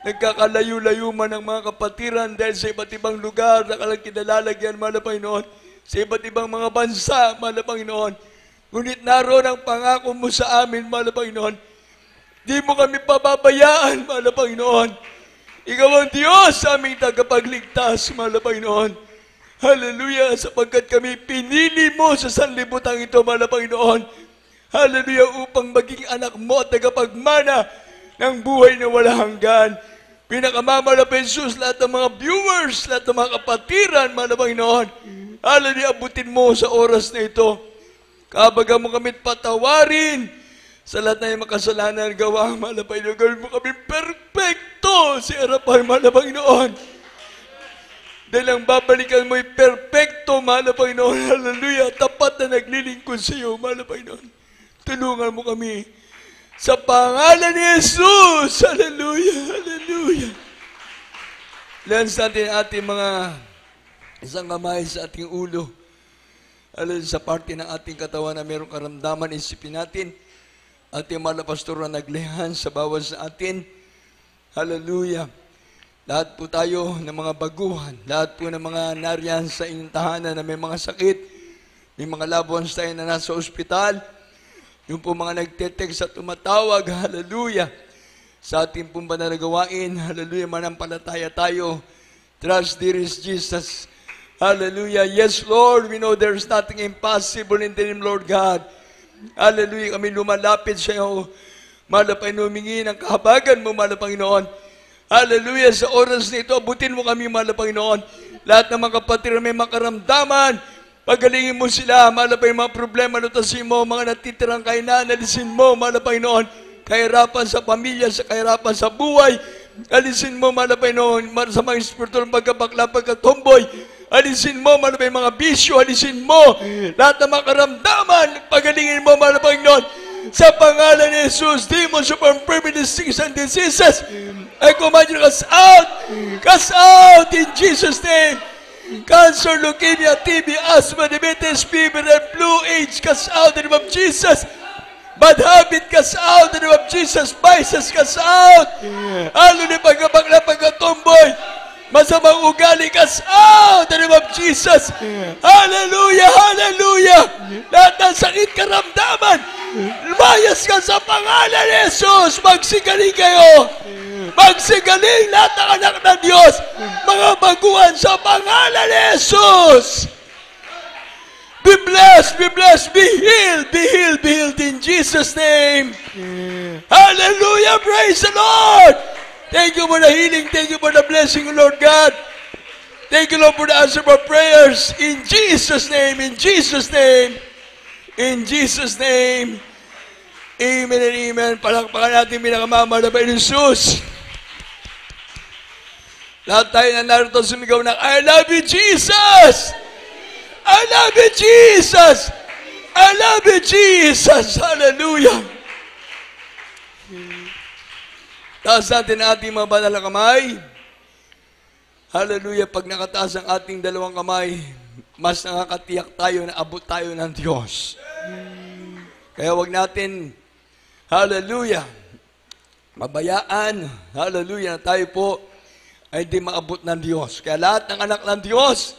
Nagkakalayo-layo man ang mga kapatiran dahil sa iba't ibang lugar na kalang kinalalagyan, mahal na Panginoon. Sa iba't ibang mga bansa, mahal na Panginoon. Ngunit naroon ang pangako mo sa amin, mahal na Panginoon. Di mo kami pababayaan, mahal na Panginoon. Ikaw ang Diyos sa aming tagapagligtas, mahal na Panginoon. Hallelujah, sapagkat kami pinili mo sa sanlibutan ito, mahal na Panginoon. Hallelujah, upang maging anak mo at tagapagmana ng buhay na wala hanggan. Pinakamamahal na Jesus, lahat ng mga viewers, lahat ng mga kapatiran, mahal na Panginoon. Hallelujah, abutin mo sa oras na ito. Kabaga mo kami't patawarin sa lahat na yung makasalanan gawa. Mahal na Panginoon, gawin mo kami perfecto sa harapan, mahal na Panginoon. Dahil ang babalikan mo ay perfecto, mahal na Panginoon. Hallelujah. Tapat na naglilingkod sa iyo, mahal na Panginoon. Tulungan mo kami sa pangalan ni Jesus. Hallelujah. Hallelujah. Lance natin ating mga isang kamay sa ating ulo. Hallelujah. Sa parte ng ating katawan na mayroong karamdaman, isipin natin. Ating mga pastor na naglihan sa bawat sa atin. Hallelujah. Lahat po tayo ng mga baguhan, lahat po ng mga nariyan sa inyong tahanan na may mga sakit, may mga loved ones tayo na nasa ospital, yung po mga nagte-text at tumatawag, hallelujah, sa ating pong banal na gawain, hallelujah, manampalataya tayo, trust there is Jesus, hallelujah, yes Lord, we know there's nothing impossible in the name Lord God, hallelujah, kami lumalapit sa iyo, mahal na Panginoon, humingi ng kahabagan mo, mahal na Panginoon. Hallelujah, sa oras nito, abutin mo kami, mahal na Panginoon. Lahat ng mga kapatid na may makaramdaman, pagalingin mo sila, mahal na Panginoon, mga problema, lutasin mo, mga natitirang kainan, alisin mo, mahal na Panginoon, kahirapan sa pamilya, sa kahirapan sa buhay, alisin mo, mahal na Panginoon, sa mga spiritual pagkabakla, pagkatomboy, alisin mo, mahal na Panginoon, mga bisyo, alisin mo, lahat ng mga karamdaman, pagalingin mo, mahal na Panginoon, sa pangalan ni Jesus, demons of infirmities, sickness and diseases, I command you to cast out in Jesus' name. Cancer, leukemia, TB, asthma, diabetes, fever, and flu, AIDS, cast out in the name of Jesus. Bad habit, cast out in the name of Jesus. Vices, cast out. Hallelujah, pagkabakla, pagkatomboy. Masamang ugali, cast out in the name of Jesus. Hallelujah, hallelujah. Lahat ng sakit karamdaman, lumayas ka sa pangalan ni Jesus. Magsigaling kayo. Magsigaling lahat ng anak ng Diyos. Mga baguhan sa pangalan ni Jesus. Be blessed, be blessed, be healed, be healed, be healed in Jesus' name. Hallelujah, praise the Lord. Thank you for the healing. Thank you for the blessing, Lord God. Thank you, Lord, for the answer of our prayers. In Jesus' name, in Jesus' name, in Jesus' name. Amen and amen. Palakpakan natin pinakamamahal na Panginoon Jesus. Lahat tayo na narito sumigaw ng, I love you, Jesus! I love you, Jesus! I love you, Jesus! Hallelujah! Taas natin ang ating mga banal na kamay. Hallelujah! Pag nakataas ang ating dalawang kamay, mas nakakatiyak tayo na abot tayo ng Diyos. Kaya wag natin, hallelujah, mabayaan, hallelujah, na tayo po ay hindi maabot ng Diyos. Kaya lahat ng anak ng Diyos,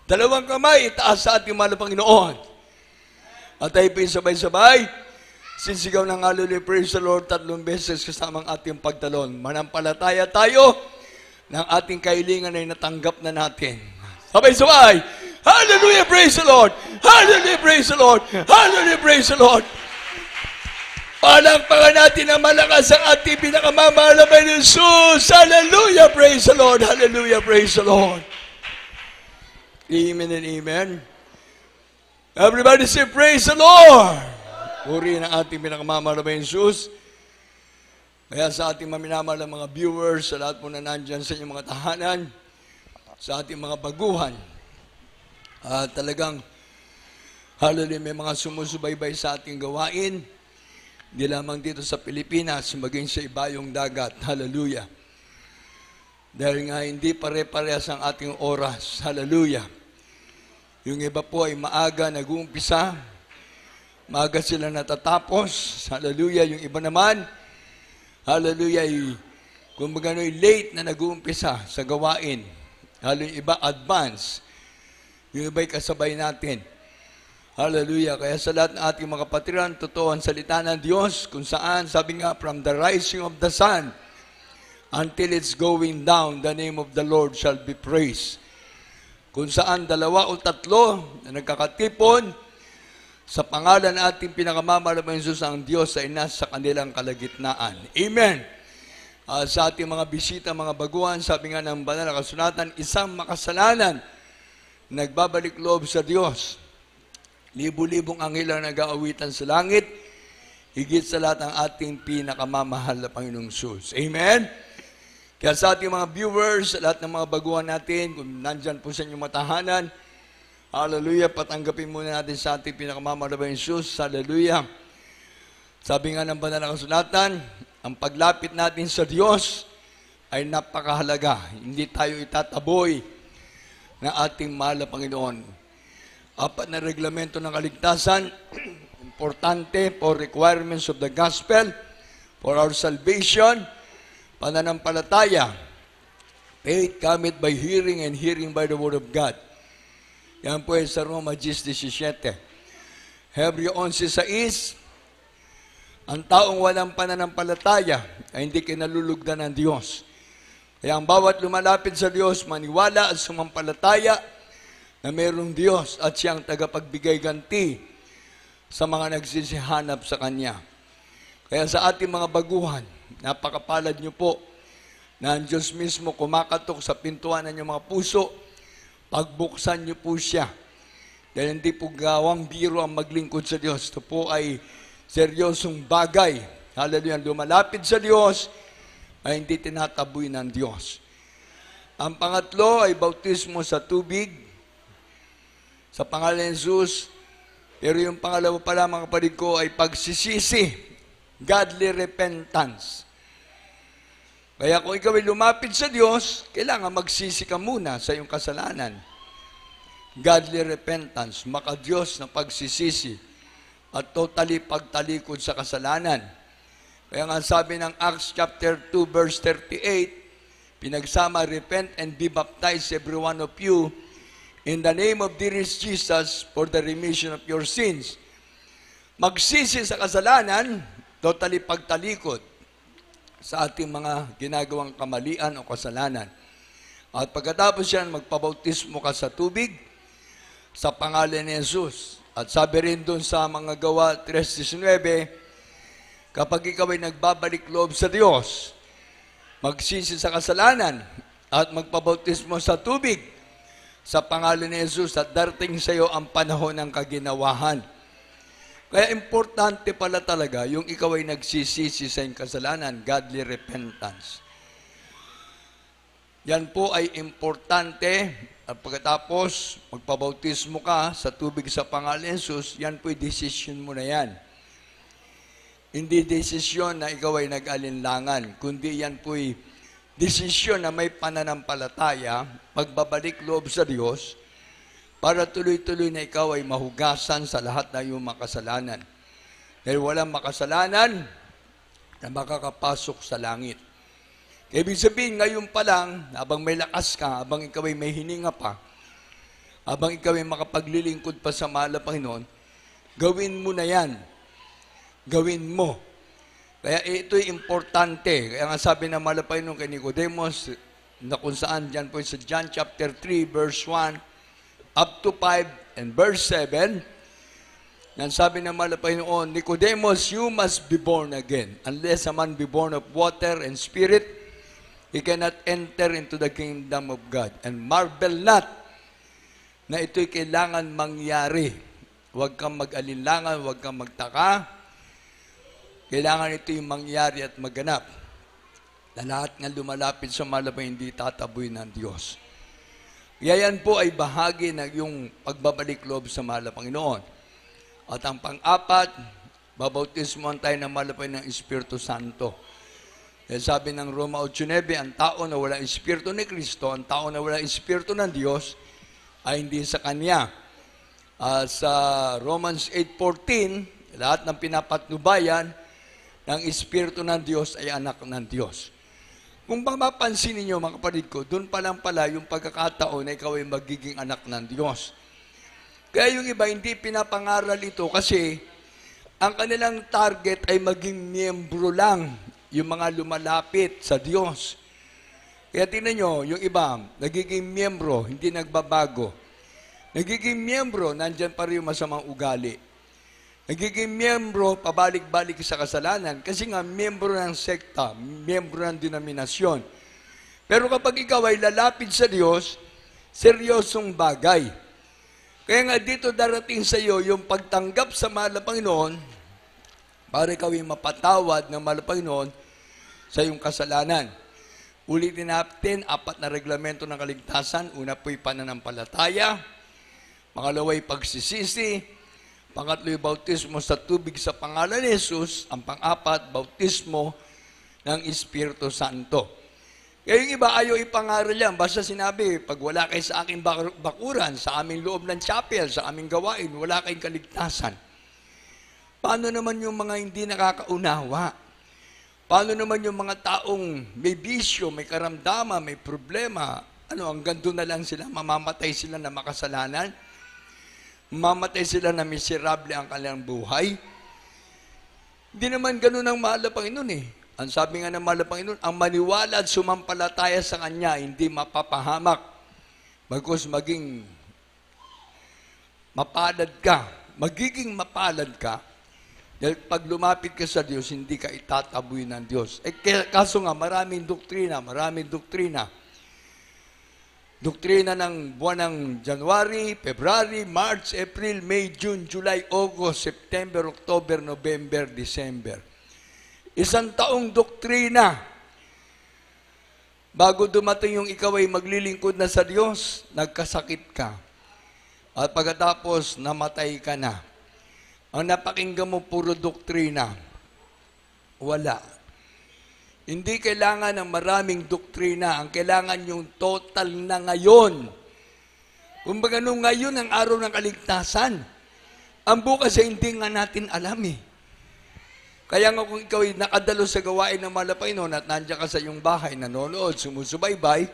dalawang kamay, itaas sa ating mahal na Panginoon. At tayo po yung sabay-sabay, sisigaw ng hallelujah, praise the Lord, 3 beses kasamang ating pagtalon. Manampalataya tayo ng ating kahilingan ay natanggap na natin. Sabay-sabay, hallelujah, praise the Lord, hallelujah, praise the Lord, hallelujah, praise the Lord. Palakpakan natin ang malakas ang ating pinakamamahal na Panginoon Jesus. Hallelujah, praise the Lord. Hallelujah, praise the Lord. Amen and amen. Everybody say, praise the Lord. Purihin ang ating pinakamamahal na Panginoon Jesus. Kaya sa ating maminamahal na mga viewers, sa lahat po na nandyan sa inyong mga tahanan, sa ating mga baguhan, talagang, hallelujah, may mga sumusubaybay sa ating gawain, hindi lamang dito sa Pilipinas, maging sa ibayong dagat. Hallelujah. Dahil nga hindi pare-parehas ang ating oras. Hallelujah. Yung iba po ay maaga nag-uumpisa, maaga sila natatapos. Hallelujah. Yung iba naman, hallelujah, kung magano'y late na nag-uumpisa sa gawain. Hallelujah. Yung iba advance. Yung iba ay kasabay natin. Hallelujah. Kaya sa lahat ng ating mga kapatiran, totoo ang salita ng Diyos, kung saan, sabi nga, from the rising of the sun until it's going down, the name of the Lord shall be praised. Kung saan 2 o 3 na nagkakatipon, sa pangalan ng ating pinakamamahal na Jesus, ang Diyos ay nasa kanilang kalagitnaan. Amen. Sa ating mga bisita, mga baguhan, sabi nga ng banal na kasulatan, isang makasalanan, nagbabalik loob sa Diyos. libo-libong anghel ang nag-aawitan sa langit, higit sa lahat ang ating pinakamamahal na Panginoong Sus. Amen? Kaya sa ating mga viewers, sa lahat ng mga baguhan natin, kung nandyan po sa inyong matahanan, hallelujah, patanggapin muna natin sa ating pinakamamahal na Panginoong Sus. Hallelujah. Sabi nga ng banal na kasulatan, ang paglapit natin sa Diyos ay napakahalaga. Hindi tayo itataboy ng ating mahal na Panginoon. 4 na reglamento ng kaligtasan, importante for requirements of the gospel, for our salvation, pananampalataya. Faith cometh by hearing and hearing by the word of God. Yan po ay sa Roma 10:17. Hebreo 11:6, ang taong walang pananampalataya ay hindi kinalulugdan ng Diyos. Kaya ang bawat lumalapit sa Diyos, maniwala at sumampalataya na mayroong Diyos at siyang tagapagbigay ganti sa mga nagsisihanap sa Kanya. Kaya sa ating mga baguhan, napakapalad niyo po na ang Diyos mismo kumakatok sa pintuan ng inyong mga puso, pagbuksan niyo po siya. Dahil hindi po gawang biro ang maglingkod sa Diyos. Ito po ay seryosong bagay. Hallelujah. Lumalapit sa Diyos ay hindi tinataboy ng Diyos. Ang pangatlo ay bautismo sa tubig, sa pangalan ni Jesus. Pero yung pangalawa pala, mga kapatid ko, ay pagsisisi, godly repentance. Kaya kung ikaw ay lumapit sa Diyos, kailangan magsisi ka muna sa iyong kasalanan. Godly repentance, maka-Diyos na pagsisisi at totally pagtalikod sa kasalanan. Kaya nga sabi ng Acts chapter 2 verse 38, pinagsama, repent and be baptized every one of you in the name of dearest Jesus for the remission of your sins. Magsisi sa kasalanan, totally pagtalikod sa ating mga ginagawang kamalian o kasalanan. At pagkatapos yan, magpabautismo ka sa tubig sa pangalan ni Jesus. At sabi rin doon sa mga gawa 3:19, kapag ikaw ay nagbabalik loob sa Diyos, magsisi sa kasalanan at magpabautismo sa tubig sa pangalan ni Jesus at darating sa iyo ang panahon ng kaginawahan. Kaya importante pala talaga yung ikaw ay nagsisisi sa iyong kasalanan, godly repentance. Yan po ay importante at pagkatapos magpabautismo ka sa tubig sa pangalan ni Jesus, yan po ay decision mo na yan. Hindi desisyon na ikaw ay nag-alinlangan, kundi yan po ay desisyon na may pananampalataya, pagbabalik loob sa Diyos, para tuloy-tuloy na ikaw ay mahugasan sa lahat ng iyong makasalanan. Dahil walang makasalanan na makakapasok sa langit. Kaya ibig sabihin, ngayon pa lang, habang may lakas ka, habang ikaw ay may hininga pa, habang ikaw ay makapaglilingkod pa sa mahal na Panginoon, gawin mo na yan. Gawin mo. Kaya ito'y importante. Kaya nga sabi ng mahal na Panginoon kay Nicodemus, na kung saan dyan po sa John chapter 3, verse 1, up to 5 and verse 7, yan sabi ng mahal na Panginoon, Nicodemus, you must be born again. Unless a man be born of water and spirit, he cannot enter into the kingdom of God. And marvel not na ito'y kailangan mangyari. Huwag kang mag-alinlangan, huwag kang magtaka. Kailangan ito'y mangyari at maganap. Na lahat nga lumalapit sa malapay hindi tataboy ng Diyos. Kaya yan po ay bahagi ng yung pagbabalik loob sa mahal na Panginoon. At ang pang-apat, babautismohan tayo ng malapay ng Espiritu Santo. Kaya sabi ng Roma 8:9, ang tao na walang Espiritu ni Kristo, ang tao na walang Espiritu ng Diyos, ay hindi sa Kanya. Sa Romans 8:14, lahat ng pinapatnubayan ng Espiritu ng Diyos ay anak ng Diyos. Kung mapapansin ninyo, mga kapatid ko, doon pa lang pala yung pagkakataon na ikaw ay magiging anak ng Diyos. Kaya yung iba, hindi pinapangaral ito kasi ang kanilang target ay maging miyembro lang, yung mga lumalapit sa Diyos. Kaya tingnan nyo, yung iba, nagiging miyembro, hindi nagbabago. Nagiging miyembro, nandyan pa rin yung masamang ugali. Nagiging miyembro, pabalik-balik sa kasalanan kasi nga miyembro ng sekta, miyembro ng denominasyon. Pero kapag ikaw ay lalapit sa Diyos, seryosong bagay. Kaya nga dito darating sa iyo yung pagtanggap sa mahal na Panginoon para ikaw ay mapatawad ng mahal na Panginoon sa iyong kasalanan. Ulitin natin, 4 na reglamento ng kaligtasan. Una po'y pananampalataya. Pangalawa'y pagsisisi. Pangatlo'y bautismo sa tubig sa pangalan ni Jesus. Ang pang-apat, bautismo ng Espiritu Santo. Kaya yung iba ayaw ipangaral yan. Basta sinabi, pag wala kayo sa aking bakuran, sa aming loob ng chapel, sa aming gawain, wala kayong kaligtasan. Paano naman yung mga hindi nakakaunawa? Paano naman yung mga taong may bisyo, may karamdaman, may problema? Hanggang doon na lang sila, mamamatay sila na makasalanan? Mamamatay sila na miserable ang kanilang buhay? Hindi naman ganun ang mahal na Panginoon eh. Ang sabi nga ng mahal na Panginoon, ang maniwala at sumampalataya sa Kanya, hindi mapapahamak. Bagkus maging mapalad ka. Magiging mapalad ka. Dahil pag lumapit ka sa Diyos, hindi ka itataboy ng Diyos. Kaso nga, maraming doktrina. Doktrina ng buwan ng January, February, March, April, May, June, July, August, September, October, November, December. 1 taong doktrina. Bago dumating yung ikaw ay maglilingkod na sa Diyos, nagkasakit ka. At pagkatapos, namatay ka na. Ang napakinggan mo, puro doktrina. Wala. Hindi kailangan ng maraming doktrina. Ang kailangan yung total na ngayon. Kumbaga nung ngayon ang araw ng kaligtasan. Ang bukas ay hindi nga natin alam eh. Kaya nga kung ikaw ay nakadalo sa gawain ng mahal na Panginoon at nandiyan ka sa iyong bahay, nanonood, sumusubaybay,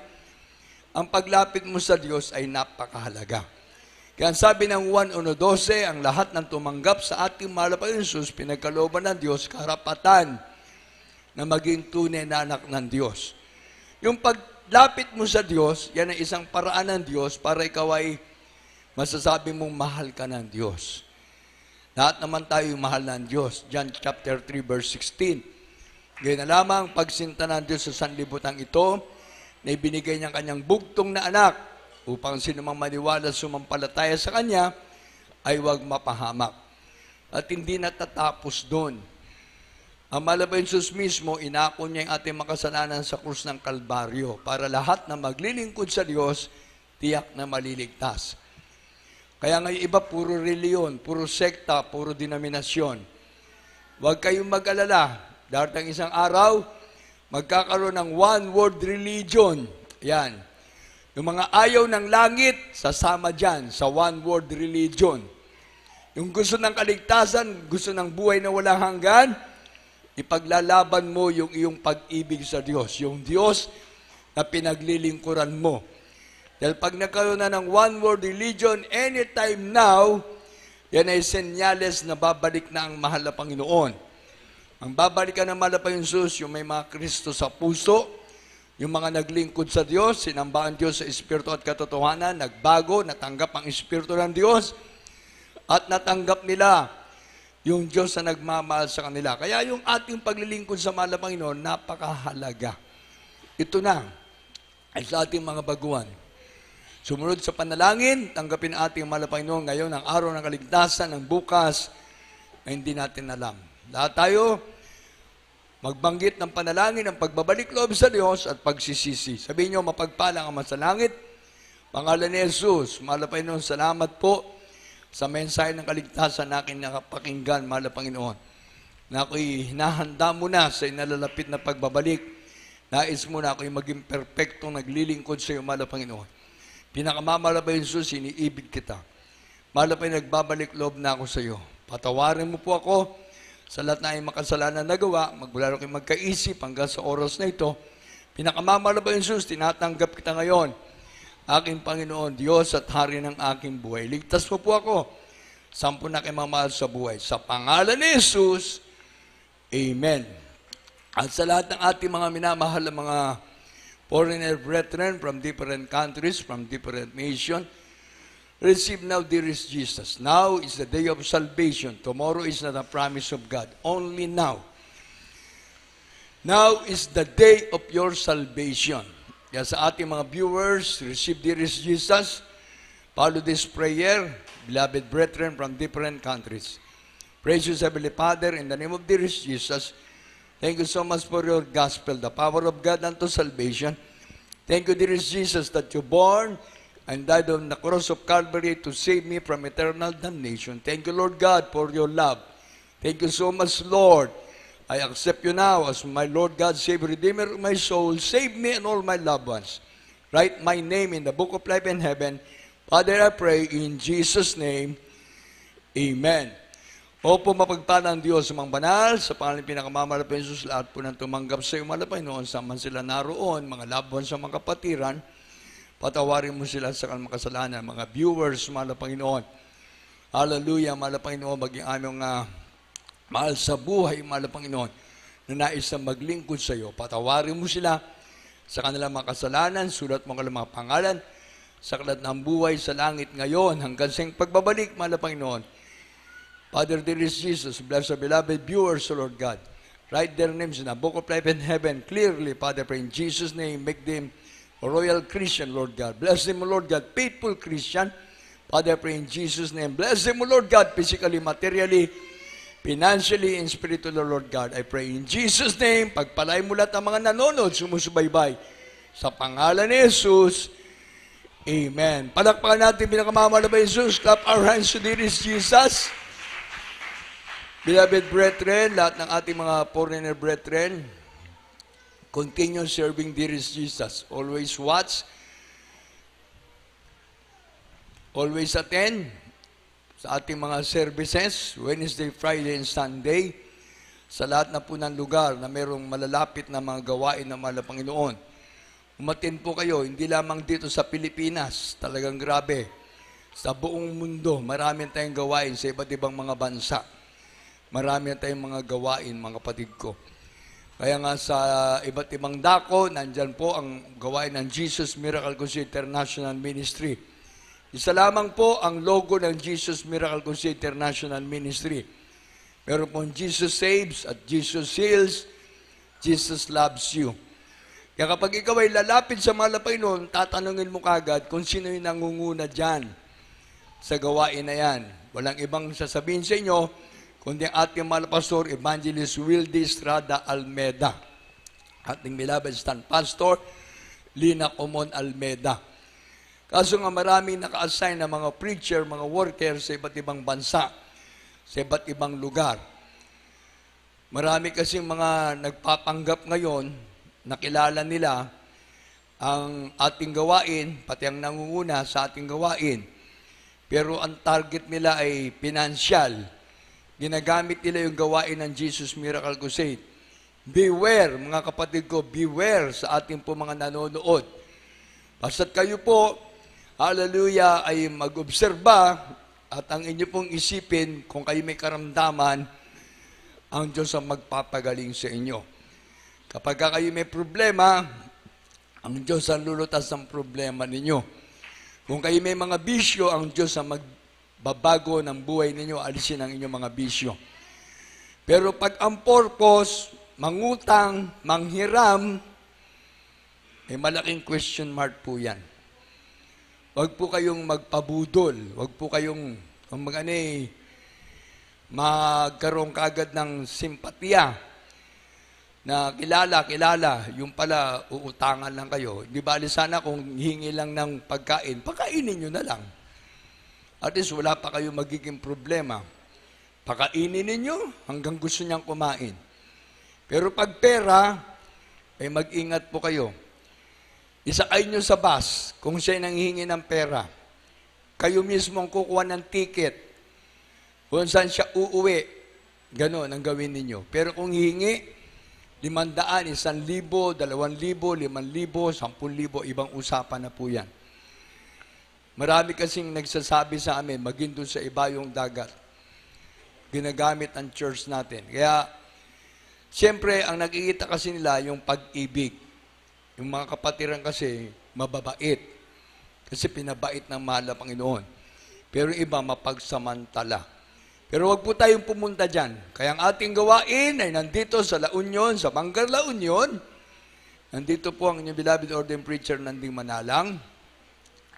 ang paglapit mo sa Diyos ay napakahalaga. Kaya ang sabi ng 1:12, ang lahat ng tumanggap sa ating mahal na Panginoon Jesus, pinagkalooban ng Diyos, karapatan na maging tunay na anak ng Diyos. Yung paglapit mo sa Diyos, yan ang isang paraan ng Diyos para ikaw ay masasabi mong mahal ka ng Diyos. Lahat naman tayo mahal ng Diyos. John chapter 3 verse 16. Ngayon na lamang pagsinta ng Diyos sa sanlibutan ito na ibinigay niyang kanyang bugtong na anak upang sinumang maniwala sumampalataya sa kanya ay huwag mapahamak. At hindi natatapos doon. Ang mahal na Jesus mismo, inako niya yung ating makasalanan sa krus ng Kalbaryo para lahat na maglilingkod sa Diyos, tiyak na maliligtas. Kaya ngayon iba, puro reliyon, puro sekta, puro denominasyon. Huwag kayong mag-alala. Darating isang araw, magkakaroon ng one world religion. Yan. Yung mga ayaw ng langit, sasama dyan sa one world religion. Yung gusto ng kaligtasan, gusto ng buhay na walang hanggan, ipaglalaban mo yung iyong pag-ibig sa Diyos. Yung Diyos na pinaglilingkuran mo. Dahil pag nagkaroon na ng one world religion, anytime now, yan ay senyales na babalik na ang mahal na Panginoon. Ang babalik ka ng mahal na Panginoon Jesus, yung may mga Kristo sa puso, yung mga naglingkod sa Diyos, sinamba ang Diyos sa Espiritu at katotohanan, nagbago, natanggap ang Espiritu ng Diyos, at natanggap nila yung Diyos na nagmamahal sa kanila. Kaya yung ating paglilingkod sa mahal na Panginoon, napakahalaga. Ito na, ay sa ating mga baguhan. Sumunod sa panalangin, tanggapin ating mahal na Panginoon ngayon ang araw ng kaligtasan, ng bukas, ay hindi natin alam. Lahat tayo, magbanggit ng panalangin, ng pagbabalik loob sa Diyos at pagsisisi. Sabihin nyo, mapagpalang ang masalangit. Pangalan ni Jesus, mahal na Panginoon, salamat po sa mensahe ng kaligtasan na aking nakapakinggan, mahal na Panginoon. Na ako'y hinahanda mo na sa inalalapit na pagbabalik. Nais mo na ako'y maging perpektong naglilingkod sa iyo, mahal na Panginoon. Pinakamamahal na Jesus, iniibig kita. Mahal na nagbabalik loob na ako sa iyo. Patawarin mo po ako sa lahat na ay makasalanan na gawa, magmula kayo magkaisip hanggang sa oras na ito. Pinakamamahal na Jesus, tinatanggap kita ngayon. Aking Panginoon, Diyos at Hari ng aking buhay. Ligtas mo po ako. Sampu na kayo mamahal sa buhay. Sa pangalan ni Jesus, Amen. At sa lahat ng ating mga minamahal na mga foreigner brethren from different countries, from different nations, receive now, dearest Jesus. Now is the day of salvation. Tomorrow is not a promise of God. Only now. Now is the day of your salvation. Kaya sa ating mga viewers, receive, dearest Jesus. Follow this prayer. beloved brethren from different countries. Precious Heavenly Father, in the name of dearest Jesus, thank you so much for your gospel, the power of God unto salvation. Thank you, dearest Jesus, that you born and died on the cross of Calvary to save me from eternal damnation. Thank you, Lord God, for your love. Thank you so much, Lord. I accept you now as my Lord God, Savior, Redeemer of my soul. Save me and all my loved ones. Write my name in the book of life in heaven. Father, I pray in Jesus' name. Amen. Opo, mapagpalang Diyos sa mga banal, sa pangalan pinakamamahal na Jesus, lahat po nang tumanggap sa iyo, malapay noon, saan man sila naroon, mga loved ones sa mga kapatiran, patawarin mo sila sa kanilang kasalanan, mga viewers, mahal na Panginoon. Hallelujah, mahal na Panginoon, maging aming mahal sa buhay, mahal na Panginoon, na nais na maglingkod sa iyo. Patawarin mo sila sa kanilang mga kasalanan, sulat mo kanilang mga pangalan, sa kalat ng buhay sa langit ngayon, hanggang sa iyong pagbabalik, mahal na Panginoon. Father, dearest Jesus, bless our beloved viewers, O Lord God. Write their names in the book of life in heaven clearly, Father, pray in Jesus' name, make them a royal Christian, Lord God. Bless them, O Lord God, faithful Christian. Father, pray in Jesus' name. Bless them, O Lord God, physically, materially, financially, and spiritually, Lord God. I pray in Jesus' name, pagpalain mo lahat ng mga nanonood, sumusubaybay. Sa pangalan ni Jesus, Amen. Palakpakan natin pinakamamahal na Jesus. Clap our hands to dearest Jesus. Beloved brethren, lahat ng ating mga foreigner brethren, continue serving dearest Jesus. Always watch. Always attend sa ating mga services, Wednesday, Friday, and Sunday, sa lahat na po ng lugar na mayroong malalapit na mga gawain ng mahal na Panginoon. Umatin po kayo, hindi lamang dito sa Pilipinas, talagang grabe. Sa buong mundo, marami tayong gawain sa iba't ibang mga bansa. Marami tayong mga gawain, mga kapatid ko. Kaya nga sa iba't ibang dako, nandyan po ang gawain ng Jesus Miracle Crusade International Ministry. Isa lamang po ang logo ng Jesus Miracle Crusade International Ministry. Meron pong Jesus Saves at Jesus Heals, Jesus Loves You. Kaya kapag ikaw ay lalapit sa mahal na Panginoon, tatanungin mo kagad kung sino yung nangunguna dyan sa gawain na yan. Walang ibang sasabihin sa inyo, kundi ang ating mahal na pastor, Evangelist Wildy Estrada Almeda. Ating beloved stand pastor, Lina Comon Almeda. Kaso nga maraming naka-assign na mga preacher, mga worker sa iba't ibang bansa, sa iba't ibang lugar. Marami kasing mga nagpapanggap ngayon, nakilala nila ang ating gawain, pati ang nangunguna sa ating gawain. Pero ang target nila ay financial. Ginagamit nila yung gawain ng Jesus Miracle Crusade. Beware, mga kapatid ko, beware sa ating po mga nanonood. Basta't kayo po, hallelujah, ay mag-obserba at ang inyo pong isipin kung kayo may karamdaman, ang Diyos ang magpapagaling sa inyo. Kapag kayo may problema, ang Diyos ang lulutas ng problema ninyo. Kung kayo may mga bisyo, ang Diyos ang magbabago ng buhay ninyo, alisin ang inyong mga bisyo. Pero pag ang purpose, mangutang, manghiram, may malaking question mark po yan. Huwag po kayong magpabudol. Huwag po kayong, kung magkaroon kaagad ng simpatya na kilala, yung pala uutangan lang kayo. Di bali sana kung hingi lang ng pagkain, pakainin nyo na lang. At least wala pa kayo magiging problema. Pakainin ninyo hanggang gusto niyang kumain. Pero pag pera, ay mag-ingat po kayo. Isakay nyo sa bus kung siya nanghihingi ng pera. Kayo mismo ang kukuha ng ticket kung saan siya uuwi. Ganon ang gawin ninyo. Pero kung hihingi, 500, 1,000, 2,000, 5,000, 10,000, ibang usapan na po yan. Marami kasing nagsasabi sa amin, maging doon sa ibayong dagat. Ginagamit ang church natin. Kaya, siyempre, ang nakikita kasi nila yung pag-ibig. Yung mga kapatiran kasi, mababait. Kasi pinabait ng mahal na Panginoon. Pero iba, mapagsamantala. Pero wag po tayong pumunta dyan. Kaya ang ating gawain ay nandito sa La Union, sa Banggar La Union. Nandito po ang inyong beloved ordained preacher Nanding Manalang.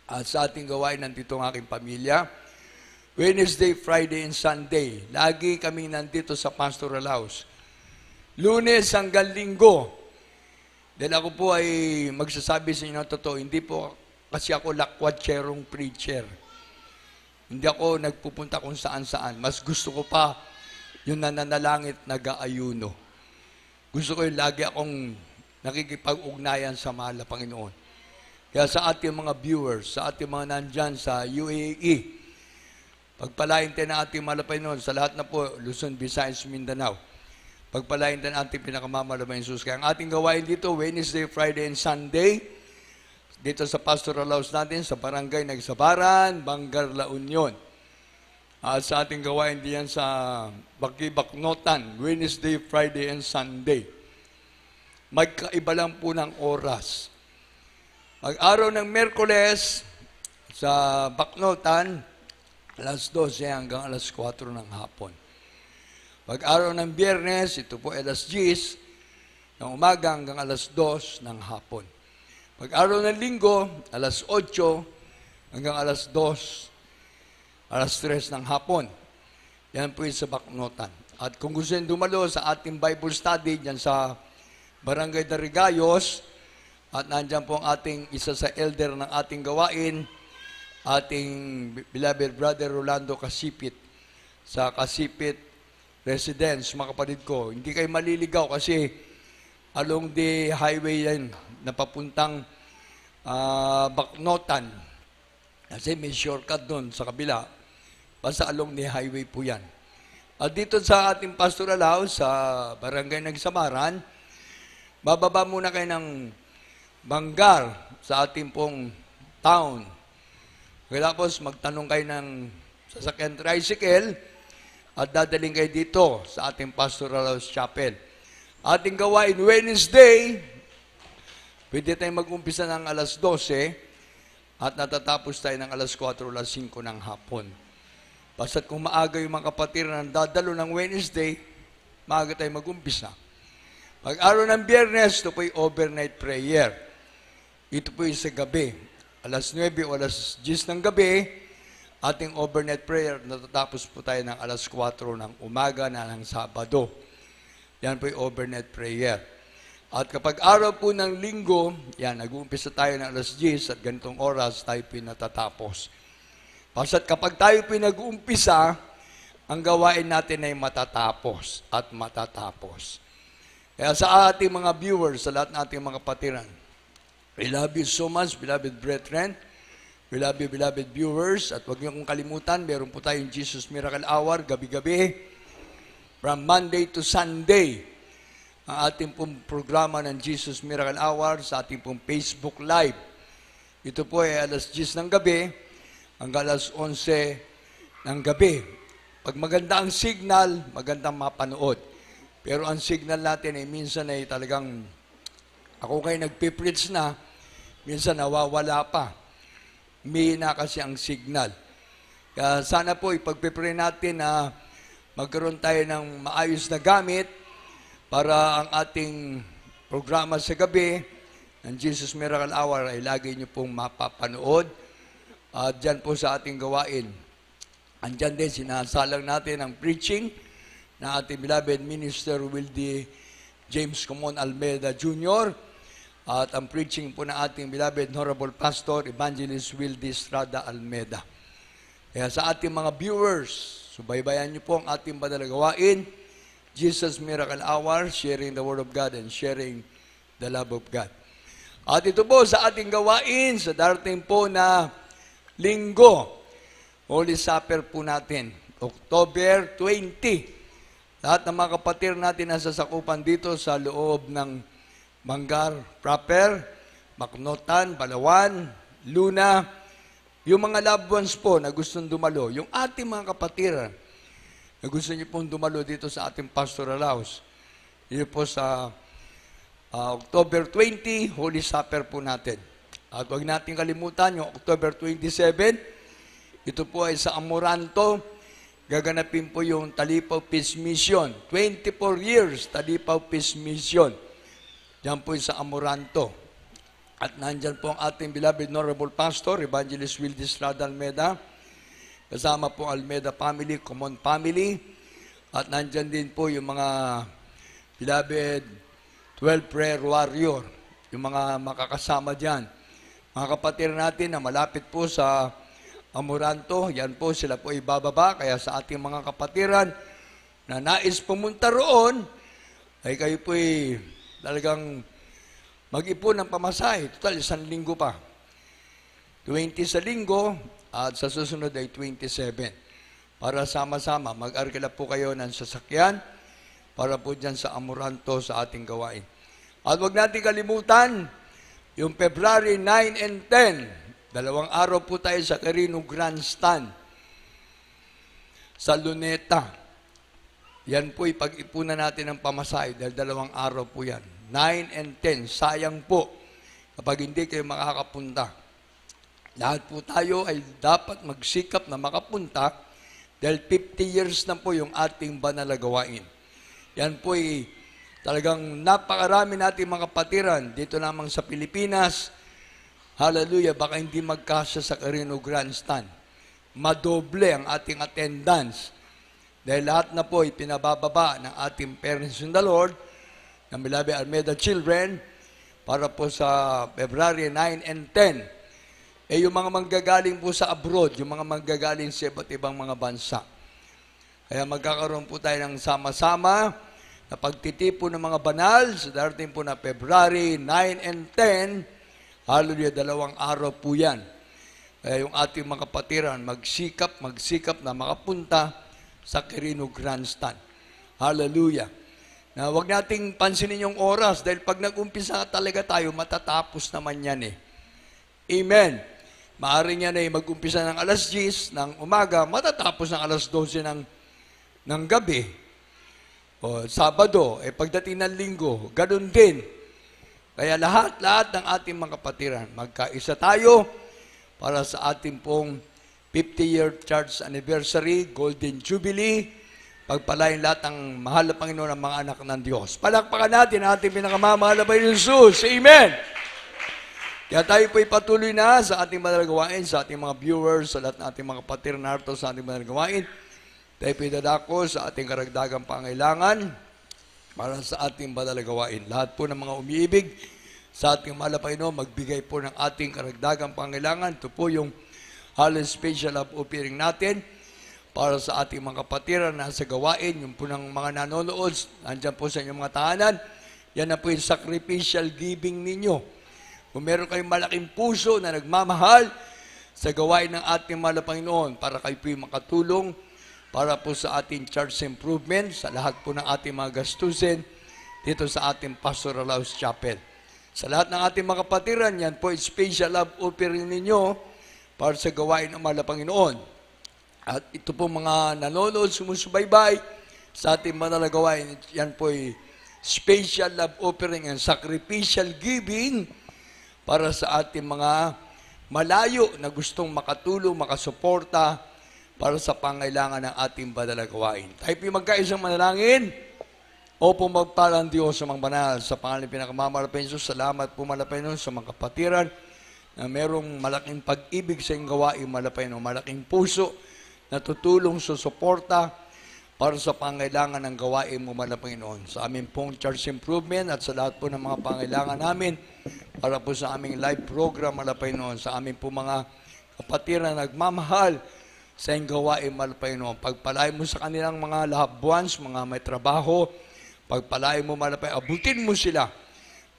At sa ating gawain, nandito ang aking pamilya. Wednesday, Friday, and Sunday. Lagi kami nandito sa Pastoral House. Lunes hanggang Linggo. Dahil ako po ay magsasabi sa inyo ng totoo, hindi po kasi ako lakwatserong preacher. Hindi ako nagpupunta kung saan-saan. Mas gusto ko pa yung nananalangit, nag-aayuno. Gusto ko yung lagi akong nakikipag-ugnayan sa mahal na Panginoon. Kaya sa ating mga viewers, sa ating mga nandyan sa UAE, pagpalain tayo ng ating mahal na Panginoon sa lahat na po, Luzon, Visayas, Mindanao. Pagpalain tayo ng ating pinakamamahal na Jesus. Kaya ang ating gawain dito, Wednesday, Friday, and Sunday, dito sa Pastoral House natin, sa Barangay Nagsabaran, Bangar, La Union. At sa ating gawain diyan sa Baknotan, Wednesday, Friday, and Sunday. Magkaiba lang po ng oras. Mag-araw ng Merkules, sa Baknotan, alas 12 hanggang alas 4 ng hapon. Pag-araw ng Biyernes, ito po alas 10 ng umaga hanggang alas 2 ng hapon. Pag-araw ng Linggo, alas 8 hanggang alas 2, alas 3 ng hapon. Yan po yung sa Baknotan. At kung gusto nyo dumalo sa ating Bible study, dyan sa Barangay Darigayos, at nandyan po ang ating isa sa elder ng ating gawain, ating beloved brother Rolando Kasipit, sa Kasipit Residence, mga kapatid ko. Hindi kayo maliligaw kasi along the highway yan, na papuntang Baknotan. Kasi may shortcut doon sa kabila. Basta along the highway po yan. At dito sa ating pastoral house, sa Barangay Nagsamaran, bababa muna kayo ng Bangar sa ating pong town. Tapos magtanong kayo ng sasakyan tricycle at dadaling kayo dito sa ating Pastoral House Chapel. Ating gawain Wednesday, pwede tayong mag-umpisa ng alas 12 at natatapos tayo ng alas 4 o alas 5 ng hapon. Basta't kung maaga yung mga kapatid na dadalo ng Wednesday, maaga tayo mag-umpisa. Pag-araw ng Biyernes, ito po yung overnight prayer. Ito po yung sa gabi. Alas 9 o alas 10 ng gabi, ating overnight prayer, natatapos po tayo ng alas 4 ng umaga na ng Sabado. Yan po yung overnight prayer. At kapag araw po ng Linggo, yan, nag-uumpisa tayo ng alas 10 at ganitong oras tayo pinatatapos. Basta't kapag tayo pinag-uumpisa, ang gawain natin ay matatapos at matatapos. Kaya sa ating mga viewers, sa lahat ng ating mga kapatiran, we love you so much, beloved brethren. We love you, beloved viewers. At huwag niyo kong kalimutan, meron po tayong Jesus Miracle Hour, gabi-gabi, from Monday to Sunday. Ang ating pong programa ng Jesus Miracle Hour sa ating pong Facebook Live. Ito po ay alas 10 ng gabi hanggang alas 11 ng gabi. Pag maganda ang signal, magandang mapanood. Pero ang signal natin ay minsan ay talagang ako kayo nagpipreach na, minsan nawawala pa. Mina kasi ang signal. Kaya sana po ipagpipray natin na magkaroon tayo ng maayos na gamit para ang ating programa sa gabi ng Jesus Miracle Hour ay lagi niyo pong mapapanood. At dyan po sa ating gawain, andyan din sinasalang natin ang preaching na ating beloved Minister Wildy James Comon Almeida Jr. At ang preaching po na ating beloved Honorable Pastor Evangelist Wildy Estrada Almeida. Kaya sa ating mga viewers, subaybayan niyo po ang ating banal na gawain, Jesus Miracle Hour, sharing the Word of God and sharing the love of God. At ito po sa ating gawain, sa darating po na Linggo, Holy Supper po natin, October 20. Lahat ng mga kapatid natin na sasakupan dito sa loob ng Bangar proper, Baknotan, Balawan, Luna, yung mga loved ones po na gustong dumalo, yung ating mga kapatid na gusto niyo pong dumalo dito sa ating pastoral house. Yun po sa October 20, Holy Supper po natin. At huwag natin kalimutan yung October 27, ito po ay sa Amoranto, gaganapin po yung Talipaw Peace Mission. 24 years, Talipaw Peace Mission. Diyan po sa Amoranto. At nandyan po ang ating beloved Honorable Pastor, Evangelist Wildy Estrada Almeida. kasama po Almeida family, Common family, at nandyan din po yung mga beloved 12 prayer warrior, yung mga makakasama dyan. Mga kapatid natin na malapit po sa Amoranto, yan po, sila po ibababa. Kaya sa ating mga kapatiran na nais pumunta roon, ay kayo po talagang mag-ipon ng pamasahe. Total, 1 linggo pa. 20 sa linggo, at sa susunod ay 27. Para sama-sama, mag-arkila po kayo ng sasakyan para po dyan sa Amoranto sa ating gawain. At huwag natin kalimutan, yung February 9 and 10, 2 araw po tayo sa Carino Grandstand sa Luneta. Yan po ipag-ipunan natin ng pamasahe dahil 2 araw po yan. 9 and 10, sayang po kapag hindi kayo makakapunta. Lahat po tayo ay dapat magsikap na makapunta dahil 50 years na po yung ating banal na gawain. Yan po talagang napakarami nating mga kapatiran dito lamang sa Pilipinas. Hallelujah, baka hindi magkasya sa Carino Grandstand. Madoble ang ating attendance. Dahil lahat na po pinabababa ng ating parents in the Lord, ng Beloved Almeida Children, para po sa February 9 and 10. Yung mga manggagaling po sa abroad, yung mga manggagaling sa iba't ibang mga bansa. Kaya magkakaroon po tayo ng sama-sama na pagtitipon ng mga banal sa darating po na February 9 and 10. Hallelujah, 2 araw po yan. Kaya yung ating mga kapatiran, magsikap na makapunta sa Carino Grandstand. Hallelujah. Na huwag nating pansinin yung oras dahil pag nag-umpisa talaga tayo, matatapos naman yan eh. Amen. Maaring yan ay mag-umpisa ng alas 10 ng umaga, matatapos ng alas 12 ng gabi. O Sabado, pagdating ng linggo, ganun din. Kaya lahat ng ating mga kapatiran, magkaisa tayo para sa ating pong 50-year church anniversary, Golden Jubilee, pagpalain lahat ng mahal na Panginoon ng mga anak ng Diyos. Palakpakan natin ang ating pinakamamahal na Panginoon Jesus. Amen! Kaya tayo po'y patuloy na sa ating banal na gawain, sa ating mga viewers, sa lahat ng ating mga kapatiran narito sa ating banal na gawain. Tayo po'y dadako sa ating karagdagang pangailangan para sa ating banal na gawain. Lahat po ng mga umiibig sa ating mahal na Panginoon, magbigay po ng ating karagdagang pangailangan. Ito po yung Hallelujah Special Love Offering natin para sa ating mga kapatiran na sa gawain, yung po ng mga nanonood, nandyan po sa inyong mga tahanan, yan na po yung sacrificial giving ninyo. Kung meron kayong malaking puso na nagmamahal sa gawain ng ating mahal na Panginoon para kayo po yung makatulong para po sa ating church improvement, sa lahat po ng ating mga gastusin dito sa ating Pastoral House Chapel. Sa lahat ng ating mga kapatiran, yan po yung special love offering ninyo para sa gawain ng mahal na Panginoon. At ito po mga nanonood, sumusubaybay sa ating banal na gawain, yan po yung special love offering and sacrificial giving para sa ating mga malayo na gustong makatulong, makasuporta para sa pangailangan ng ating banal na gawain. Tayo po magkaisang manalangin. Opo, magpalang Diyos sa mga banal, sa pangalan pinakamamahal na Jesus, salamat po malapay nun sa mga kapatiran na merong malaking pag-ibig sa iyong gawain, malapay nun, malaking puso na tutulong sa suporta para sa pangailangan ng gawain mo, mahal na Panginoon. Sa aming pong church improvement at sa lahat po ng mga pangailangan namin, para po sa aming live program, mahal na Panginoon, sa aming po mga kapatiran na nagmamahal sa iyong gawain, mahal na Panginoon. Pagpalain mo sa kanilang mga loved ones, mga may trabaho, pagpalain mo, mahal na Panginoon, abutin mo sila.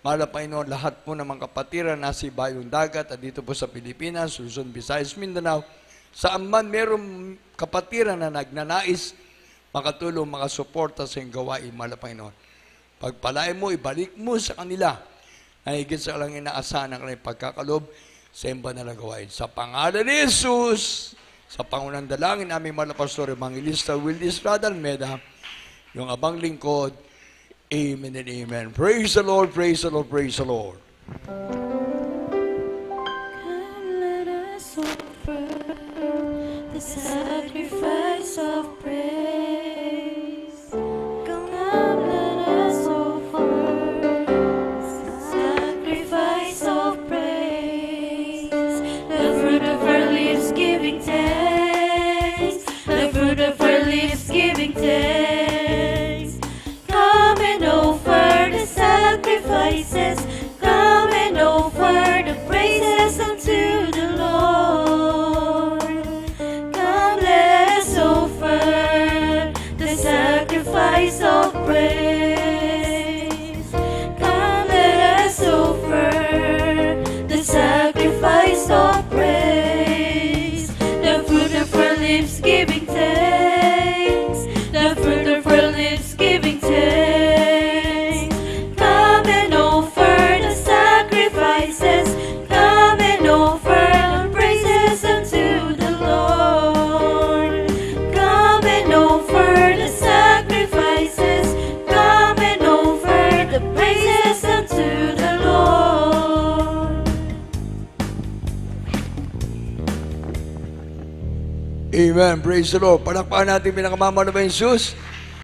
Mahal na Panginoon, lahat po ng mga kapatiran na si Bayong Dagat at dito po sa Pilipinas, Luzon, Visayas, Mindanao, saan man merong kapatiran na nagnanais makatulong, makasuporta sa iyong gawain, mahal na Panginoon. Pagpalain mo, ibalik mo sa kanila na higit sa lang inaasahan ng kanilang pagkakalob sa iyong banal na gawain. Sa pangalan ni Jesus, sa pangunang dalangin aming mahal na Pastor Evangelista Willis Radalmeda, yung abang lingkod, amen and amen. Praise the Lord, praise the Lord, praise the Lord. Let us offer the sacrifice of praise. Come on, let us offer the sacrifice of praise. The fruit of our lips giving thanks. sacrifices. Come and offer the praises unto the Lord. Come, let us offer the sacrifice of praise. Come, let us offer the sacrifice of praise. The fruit of our lips giving thanks. The fruit of our lips giving thanks. Come and offer the sacrifices. Come and offer the praises unto the Lord. Come and offer the sacrifices. Come and offer the praises unto the Lord. Amen. Praise the Lord. Palakpakan natin pinakamamahal na Jesus.